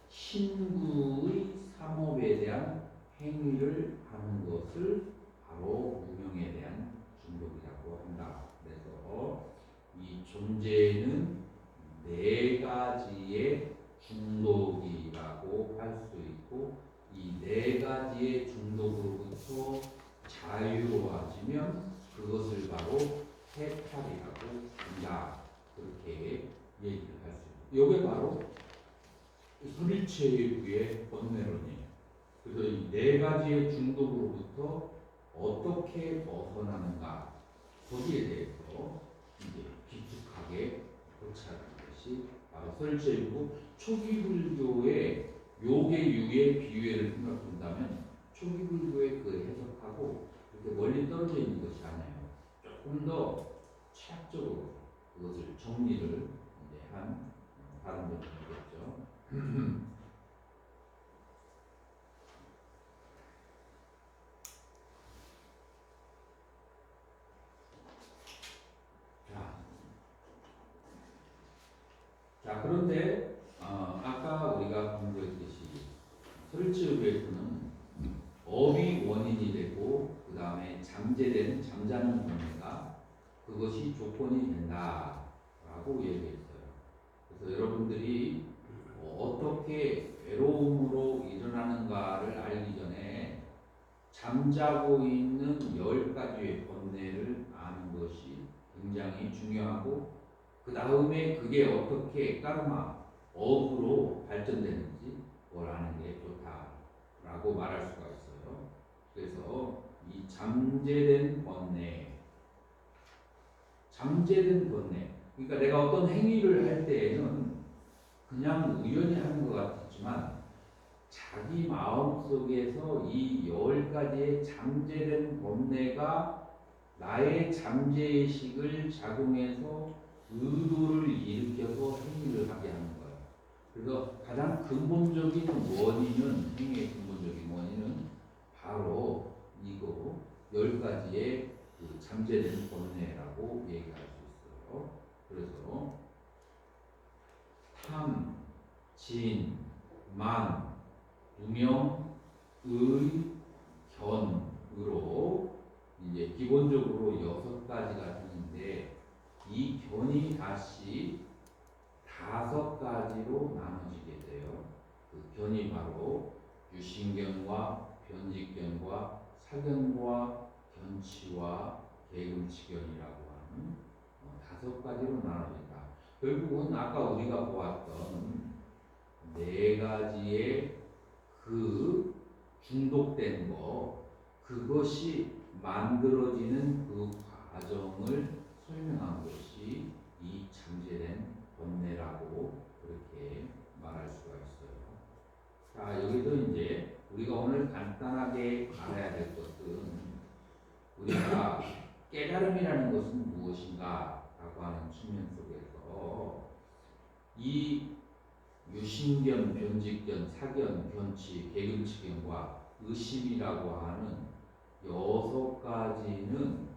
신구의 삼업에 대한 행위를 하는 것을 바로 무명에 대한 중독이라고 한다. 그래서 이 존재는 네 가지의 중독이라고 할 수 있고 이 네 가지의 중독으로부터 자유로워지면 그것을 바로 해탈이라고 한다. 그렇게 얘기를 할 수 있습니다. 이게 바로 소리체의 번뇌론이에요. 그래서 이 네 가지의 중독으로부터 어떻게 벗어나는가 거기에 대해서 이제 깊숙하게 고찰하는 것이 바로 설제이고 초기 불교의 요계유의 비유를 생각한다면 초기 불교의 그 해석하고 그렇게 멀리 떨어져 있는 것이 아니에요. 조금 더 체학적으로 그것을 정리를 이제 한 다른 분이겠죠. 자, 그런데 아까 우리가 공부했듯이 설치의에서는 업이 원인이 되고 그 다음에 잠재되는 잠자는 번뇌가 그것이 조건이 된다라고 얘기했어요. 그래서 여러분들이 어떻게 외로움으로 일어나는가를 알기 전에 잠자고 있는 10가지의 번뇌를 아는 것이 굉장히 중요하고 그 다음에 그게 어떻게 까르마, 업으로 발전되는지 그걸 아는 게 좋다라고 말할 수가 있어요. 그래서 이 잠재된 번뇌, 그러니까 내가 어떤 행위를 할 때에는 그냥 우연히 하는 것 같지만 자기 마음속에서 이 10가지의 잠재된 번뇌가 나의 잠재의식을 작용해서 의도를 일으켜서 행위를 하게 하는 거예요. 그래서 가장 근본적인 원인은 행위의 근본적인 원인은 바로 이거 10가지의 그 잠재된 번뇌라고 얘기할 수 있어요. 그래서 탐, 진, 만, 무명, 의, 견으로 이제 기본적으로 6가지가 되는데 이 견이 다시 5가지로 나눠지게 돼요. 그 견이 바로 유신견과 변직견과 사견과 견치와 개금치견이라고 하는 5가지로 나눠진다. 결국은 아까 우리가 보았던 4가지의 그 중독된 거, 그것이 만들어지는 그 과정을 설명한 것이 이 잠재된 번뇌라고 그렇게 말할 수가 있어요. 자, 여기도 이제 우리가 오늘 간단하게 알아야 될 것은 우리가 깨달음이라는 것은 무엇인가 라고 하는 측면 속에서 이 유신견, 변직견, 사견, 견치, 개금치견과 의심이라고 하는 6가지는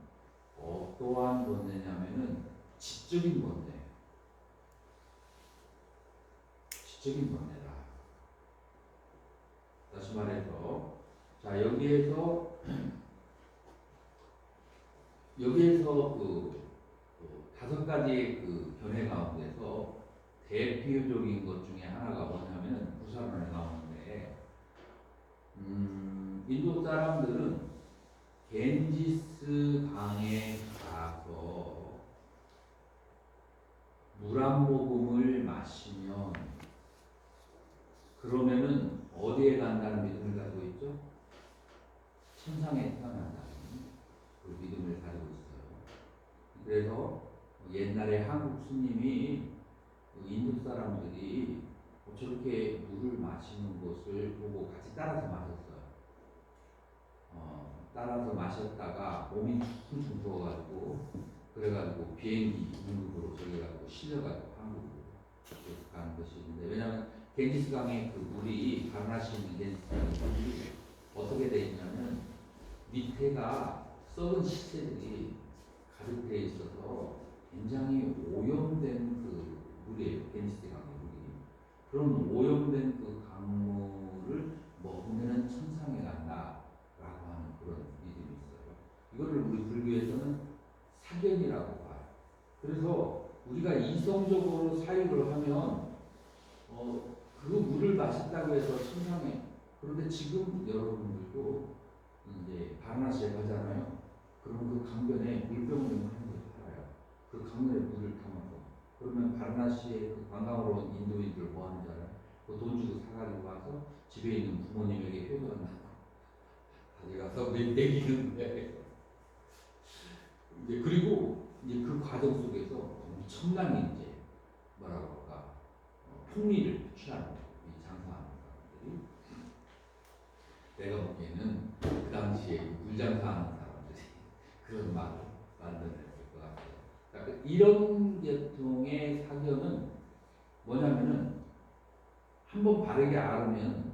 어떠한 번뇌냐면은 지적인 번뇌. 지적인 번뇌다. 다시 말해서, 자, 여기에서 그 5가지의 그 견해 가운데서 대표적인 것 중에 하나가 뭐냐면 부사론에 나오는데, 인도 사람들은 겐지스 강에 가서 물 한 모금을 마시면 그러면은 어디에 간다는 믿음을 가지고 있죠? 천상에 태어난다는 그 믿음을 가지고 있어요. 그래서 옛날에 한국 스님이 인도 사람들이 저렇게 물을 마시는 것을 보고 같이 따라서 마셨어요. 따라서 마셨다가 몸이 퉁퉁 부어가지고 그래가지고 비행기 공급으로 저기 가지고 실려가지고 한국으로 가는 것이 있는데, 왜냐하면 겐지스 강의 그 물이 바라나시 있는 겐지스 강의 물이 어떻게 되어 있냐면 밑에가 썩은 시체들이 가득 되어 있어서 굉장히 오염된 그 물이에요. 겐지스 강의 물이. 그런 오염된 그 강물을 먹으면 천상에 간다라고 하는 그런 믿음이 있어요. 이거를 우리 불교에서는 사견이라고 봐요. 그래서 우리가 이성적으로 사유를 하면 그 물을 마셨다고 해서 천상에, 그런데 지금 여러분들도 이제 바라나시에 가잖아요. 그러면 그 강변에 물병을 하는 걸 팔아요. 그 강변에 물을 담아서. 그러면 바라나시에 그 관광으로 온 인도인들 뭐 하는 줄 알아요? 그 돈 주고 사가지고 와서 집에 있는 부모님에게 효도한다. 가져가서 먹이는데 이제 그리고 이제 그 과정 속에서 엄청난 이제 뭐라고 할까 풍리를 취하는 거예요. 이 장사하는 사람들이. 내가 보기에는 그 당시에 물 장사하는 사람들이 그런 말을 만들어냈을 것 같아요. 그러니까 이런 계통의 사견은 뭐냐면은 한번 바르게 알으면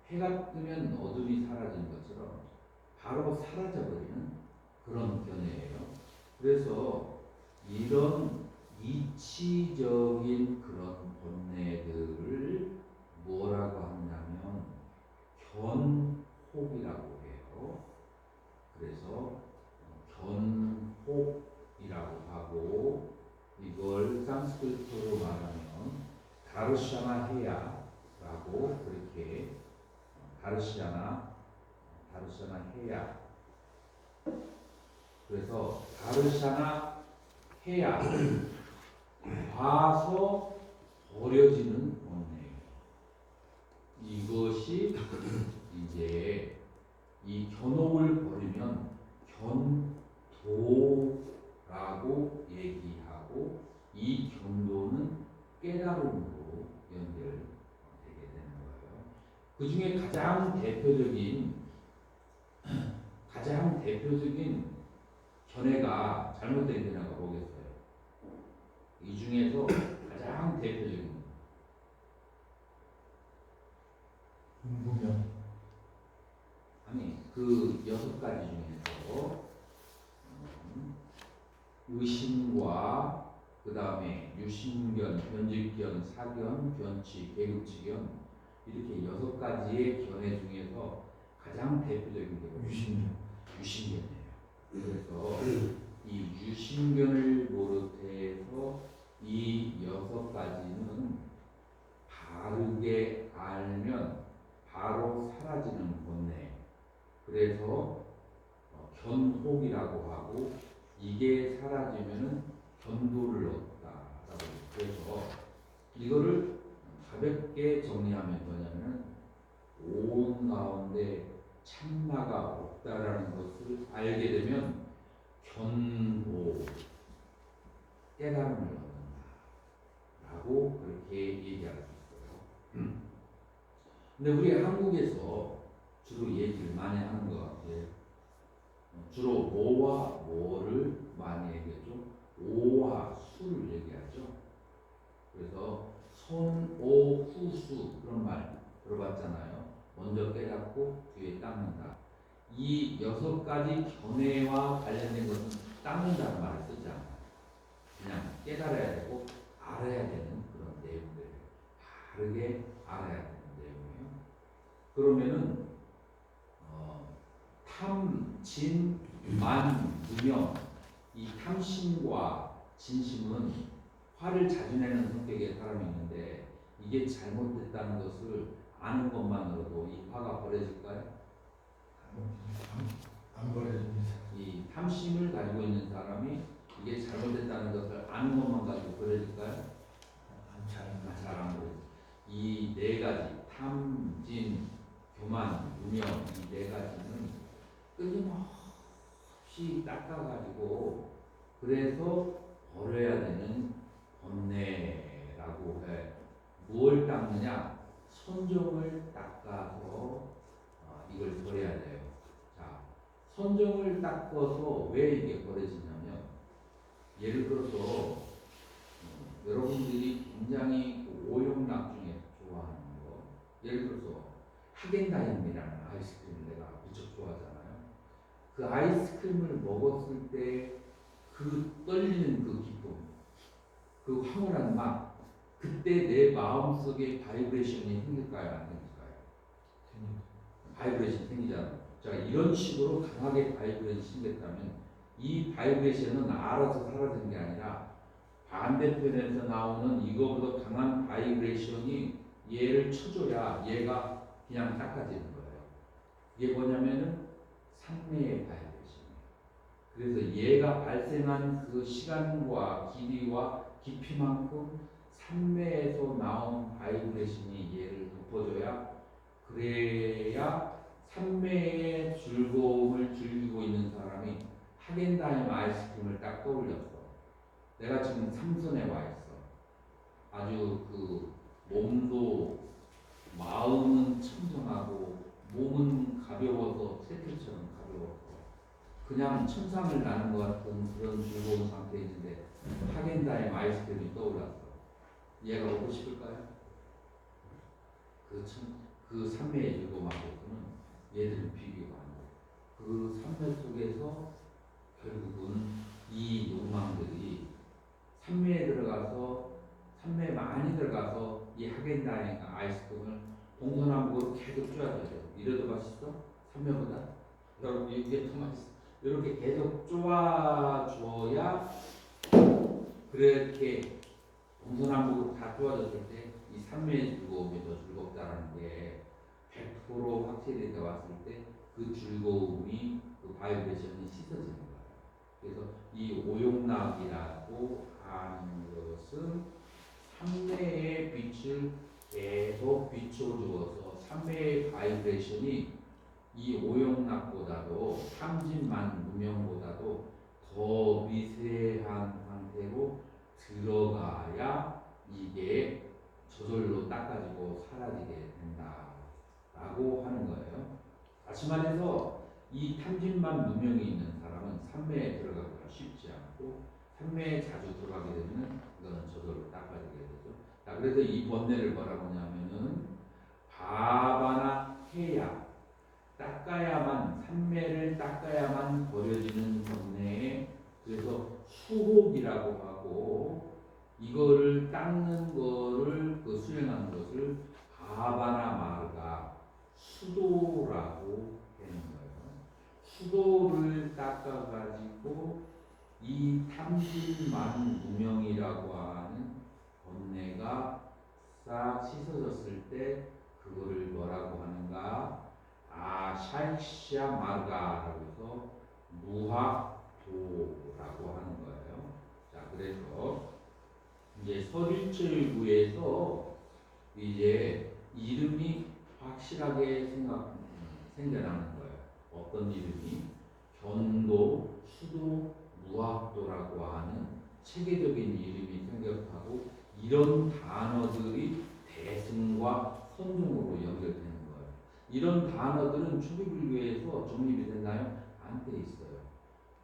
해가 뜨면 어둠이 사라지는 것처럼 바로 사라져버리는 그런 견해예요. 그래서 이런 이치적인 그런 번뇌들을 뭐라고 하냐면 견혹이라고 해요. 그래서 견혹이라고 하고, 이걸 산스크리트로 말하면 다르샤나 헤야라고 그렇게, 다르샤나 헤야. 그래서 다르샤나 헤야, 봐서 버려지는 번뇌예요. 이것이 이제 이 견혹을 버리면 견도라고 얘기하고, 이 견도는 깨달음으로 연결되게 되는 거예요. 그 중에 가장 대표적인 견해가, 잘못된 견해가 뭐겠어요? 이 중에서 가장 대표적인 궁금면 아니 그 그 6가지 중에서 의심과 그 다음에 유심견, 변직견, 사견, 견치, 계급치견 이렇게 6가지의 견해 중에서 가장 대표적인 게 유심견이에요. 그래서 이 유심견을 모르태서 이 6가지는 바르게 알면 바로 사라지는 본래. 그래서 견혹이라고 하고 이게 사라지면은 견도를 얻다라고. 그래서 이거를 가볍게 정리하면 뭐냐면 온 가운데 참나가 없다라는 것을 알게 되면 견도 깨달음을 얻는다라고 그렇게 얘기할 수 있어요. 근데 우리 한국에서 주로 얘기를 많이 하는 것 같아요. 주로 뭐와 뭐를 많이 얘기하죠. 오와 수를 얘기하죠. 그래서 선, 오, 후, 수 그런 말 들어봤잖아요. 먼저 깨닫고 뒤에 닦는다. 이 6가지 견해와 관련된 것은 닦는다는 말을 쓰지 않아요. 그냥 깨달아야 되고 알아야 되는 그런 내용들, 바르게 알아야 되는 내용이에요. 그러면은 탐, 진, 만, 무명 이 탐심과 진심은 화를 자주 내는 성격의 사람이 있는데 이게 잘못됐다는 것을 아는 것만으로도 이 화가 버려질까요? 안 버려집니다. 이 탐심을 가지고 있는 사람이 이게 잘못됐다는 것을 아는 것만 가지고 버려질까요? 잘안 버려요. 이 4가지 탐, 진, 교만, 무명 이 4가지는 끊임없이 닦아가지고 그래서 버려야 되는 번뇌라고 해. 무엇을 닦느냐? 선정을 닦아서 이걸 버려야 돼요. 자, 선정을 닦아서 왜 이게 버려지냐면 예를 들어서 여러분들이 굉장히 오용락 중에 좋아하는 거 예를 들어서 하겐다임이라는 아이스크림을 내가 무척 좋아하잖아요. 그 아이스크림을 먹었을 때 그 떨리는 그 기쁨, 그 황홀한 맛, 그때 내 마음속에 바이브레이션이 생길까요? 안 생길까요? 바이브레이션 생기잖아요. 자, 이런 식으로 강하게 바이브레이션이 생겼다면 이 바이브레이션은 알아서 사라지는 게 아니라 반대편에서 나오는 이거보다 강한 바이브레이션이 얘를 쳐줘야 얘가 그냥 닦아지는 거예요. 이게 뭐냐면은 상매의 바이브레이션이에요. 그래서 얘가 발생한 그 시간과 길이와 깊이만큼 상매에서 나온 바이브레이션이 얘를 덮어줘야 그래야 상매의 즐거움을 즐기고 있는 사람이 하겐다임 아이스크림을 딱 떠올렸어. 내가 지금 삼선에 와 있어. 아주 그 몸도 마음은 청정하고 몸은 가벼워서 새틀처럼 가벼웠고 그냥 천상을 나는 것 같은 그런 즐거운 상태에 있는데 하겐다임 아이스크림이 떠올랐어. 얘가 오고 싶을까요? 그 삼매의 즐거움하고는 얘들은 비교가 안 돼. 그 삼매 속에서 결국은 이 욕망들이 삼매에 들어가서 삼매에 많이 들어가서 이 하겐다임 아이스크림을 동서남북으로 계속 쪼아줘야 돼요. 이래도 맛있어? 삼매보다? 여러분 이게 더 맛있어. 이렇게 계속 쪼아줘야 그렇게 동서남북으로 다 쪼아졌을 때 이 삼매의 즐거움이 더 즐겁다라는 게 100% 확실히 되었을 때 그 즐거움이 그 바이브레이션이 씻어지는 거예요. 그래서 이 오용락이라고 하는 것은 삼매의 빛을 계속 비춰주어서 삼매의 바이브레이션이 이 오용락보다도 탐진만 무명보다도 더 미세한 상태로 들어가야 이게 저절로 닦아지고 사라지게 된다라고 하는 거예요. 다시 말해서 이 탐진만 무명이 있는 사람은 삼매에 들어가기가 쉽지 않고 삼매에 자주 들어가게 되면 이거는 저절로 닦아지게 되죠. 자, 그래서 이 번뇌를 뭐라고 하냐면은 바바나 해야 닦아야만 산매를 닦아야만 버려지는 건데 그래서 수혹이라고 하고 이거를 닦는 거를 그 수행하는 것을 아바나 마르가 수도라고 하는 거예요. 수도를 닦아가지고 이 탐진만 무명이라고 하는 번뇌가 싹 씻어졌을 때 그거를 뭐라고 하는가? 샤이샤 마르가라고 해서 무학도라고 하는 거예요. 자, 그래서 이제 설일체구에서 이제 이름이 확실하게 생겨나는 거예요. 어떤 이름이? 견도, 수도, 무학도라고 하는 체계적인 이름이 생겼다고 이런 단어들이 대승과 선중으로 연결되는 거예요. 이런 단어들은 초기불교에서 정립이 됐나요? 안 돼 있어요.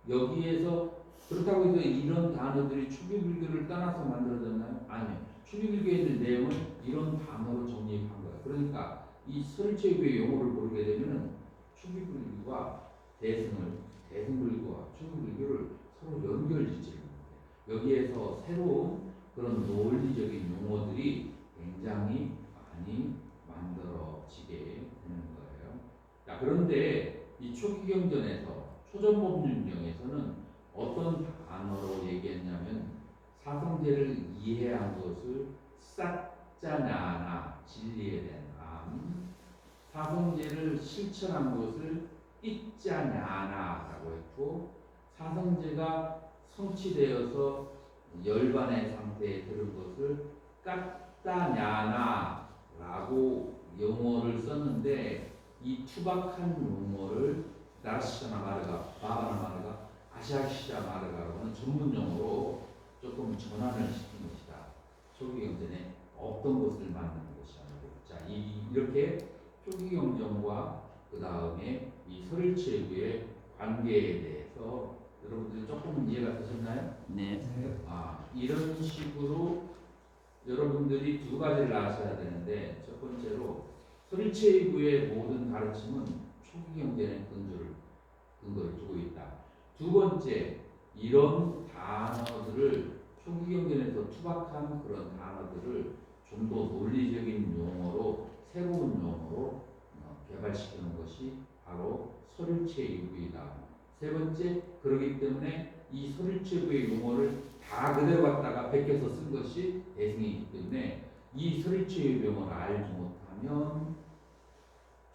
여기에서 그렇다고 해서 이런 단어들이 초기불교를 떠나서 만들어졌나요? 아니요. 초기불교에 있는 내용은 이런 단어로 정립한 거예요. 그러니까 이 설체교의 용어를 모르게 되면 초기불교와 대승불교와 초기불교를 서로 연결짓지를 못해요. 여기에서 새로운 그런 논리적인 용어들이 굉장히 많이 만들어지게 되는 거예요. 자, 그런데 이 초기경전에서 초전법륜경에서는 어떤 단어로 얘기했냐면 사성제를 이해한 것을 싹자냐나 진리에 대한 사성제를 실천한 것을 있자냐나라고 했고 사성제가 성취되어서 열반의 상태에 들은 것을 깠다냐나라고 용어를 썼는데 이 투박한 용어를 나라시샤나 마르가, 바바나 마르가, 아샤시샤 마르가라고는 전문 용어로 조금 전환을 시킨 것이다. 초기경전에 없던 것을 만드는 것이 아니고, 자, 이렇게 초기경전과 그 다음에 이 설일체구의 관계에 대해서 여러분들이 조금 이해가 되셨나요? 네. 이런 식으로 여러분들이 두 가지를 아셔야 되는데 첫 번째로 설일체구의 모든 가르침은 초기경전의 근거를 두고 있다. 두 번째, 이런 단어들을 초기경전에서 투박한 그런 단어들을 좀 더 논리적인 용어로 새로운 용어로 개발시키는 것이 바로 설일체유구이다. 세 번째, 그렇기 때문에 이 설일체구의 용어를 다 그대로 갖다가 베껴서 쓴 것이 대승이기 때문에 이 설일체유 용어를 알지 못하면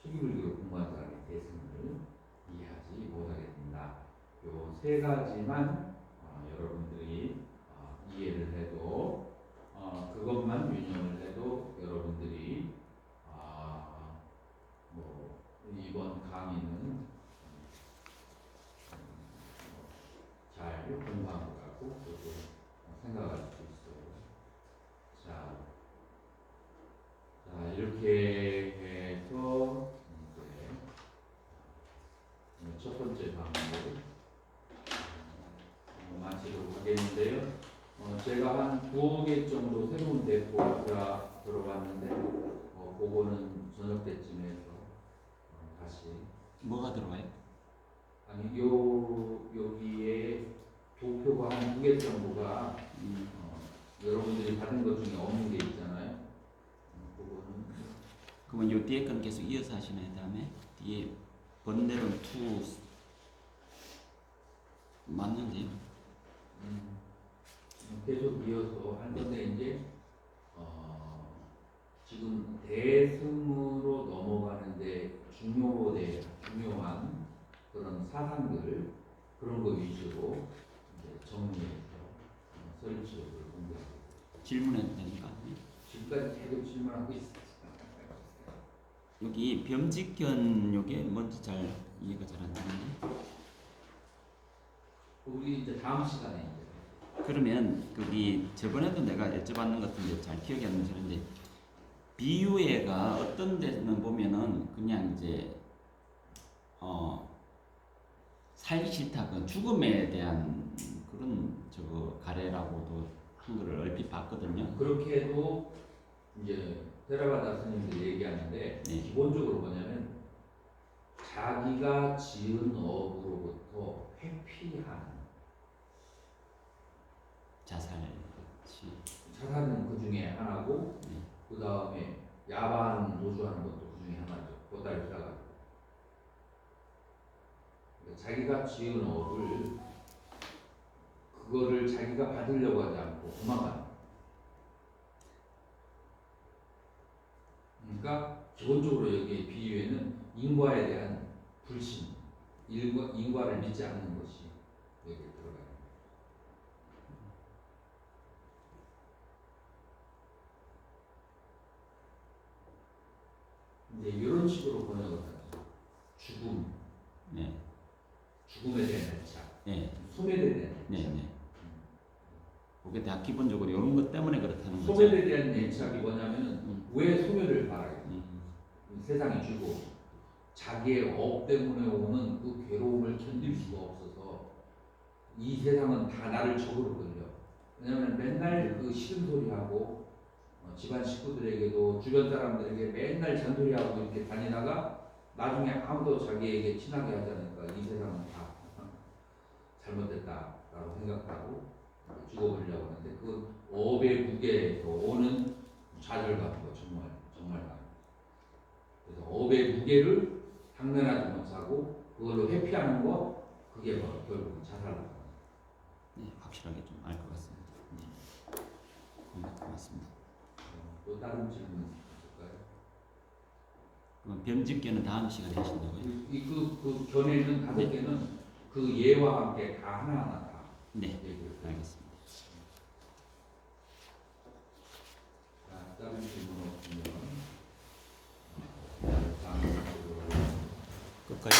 초기불교를 공부한 사람이 대승을 이해하지 못하게 된다. 요 세 가지만 여러분들이 이해를 해도 그것만 유념을 해도 여러분들이 뭐 이번 강의는 잘 공부한 것 같고 그렇게 생각할 수 있어요. 자 이렇게 해서 이제 첫 번째 강의를 마치도록 하겠는데요. 제가 한 9개 정도 새로운 대포가 들어갔는데 그거는 저녁 때쯤에 해서 다시 뭐가 들어가요? 아니 여기에 도표가 한 2개 정도가 여러분들이 받은 것 중에 없는 게 있잖아요. 그거는 그러면 요 뒤에 건 계속 이어서 하시나요? 다음에 뒤에 번뇌론 2 맞는데요? 계속 이어서 할 건데 이제 지금 대승으로 넘어가는데 중요한 그런 사상들 그런 거 위주로 이제 정리해서 설치를 공부하고 질문해도 되니까. 지금까지 계속 질문하고 있어요. 여기 병직견 요게 뭔지 잘 이해가 잘 안 되는데. 우리 이제 다음 시간에 이제 그러면 거기 저번에도 내가 여쭤봤는 것 같은데 잘 기억이 안 나는데 비유회가 어떤 데는 보면은 그냥 이제 살기 싫다 그 죽음에 대한 그런 저거 가래라고도 한글을 얼핏 봤거든요. 그렇게 해도 이제 테라바다 스님들 얘기하는데 네. 기본적으로 뭐냐면 자기가 지은 업으로부터 회피하는. 자살은 그 중에 하나고, 그 다음에 야반 도주하는 것도 그 중에 하나죠. 보따리 싸가지고. 그러니까 자기가 지은 업을 그거를 자기가 받으려고 하지 않고 도망가는. 그러니까 기본적으로 여기 비유에는 인과에 대한 불신, 인과를 믿지 않는 것이 여기 들어가요. 이제 이런 식으로 번역을 하죠. 죽음, 네. 죽음에 대한 애착, 네. 소멸에 대한 애착. 네. 네. 그게 다 기본적으로 이런 것 때문에 그렇다는 거죠. 소멸에 대한 애착이 뭐냐면은 왜 소멸을 바라요? 세상이 주고 자기의 업 때문에 오는 그 괴로움을 견딜 수가 없어서 이 세상은 다 나를 적으로 걸려. 왜냐하면 맨날 그 싫은 소리하고 집안 식구들에게도 주변 사람들에게 맨날 잔소리하고 이렇게 다니다가 나중에 아무도 자기에게 친하게 하지 않으니까 이 세상은 다 잘못됐다라고 생각하고 죽어버리려고 하는데 그 업의 무게에서 오는 좌절감과 정말 많아요. 그래서 업의 무게를 당면하지 못하고 그걸로 회피하는 거 그게 바로 결국은 자살이다. 네, 확실하게 좀 알 것 같습니다. 네. 고맙습니다. 또 다른 질문 있을까요? 그럼 병집계는 다음 시간에 하신다고요? 그 견해는 5개는 그 예와 함께 다 하나하나 다 네, 얘기를 해요. 알겠습니다. 자, 다른 질문 없으면 다음 질문으로 끝까지.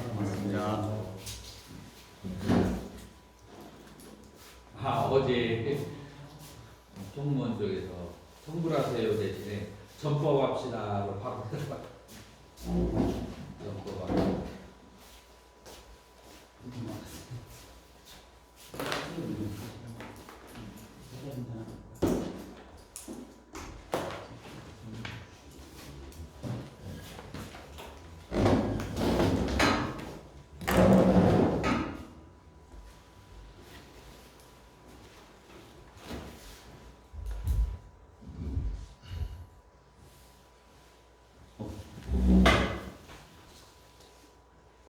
고맙습니다. 어제 총무원 쪽에서 청불하세요 대신에 전법합시다로 바꾸더라고요. 전법합시다.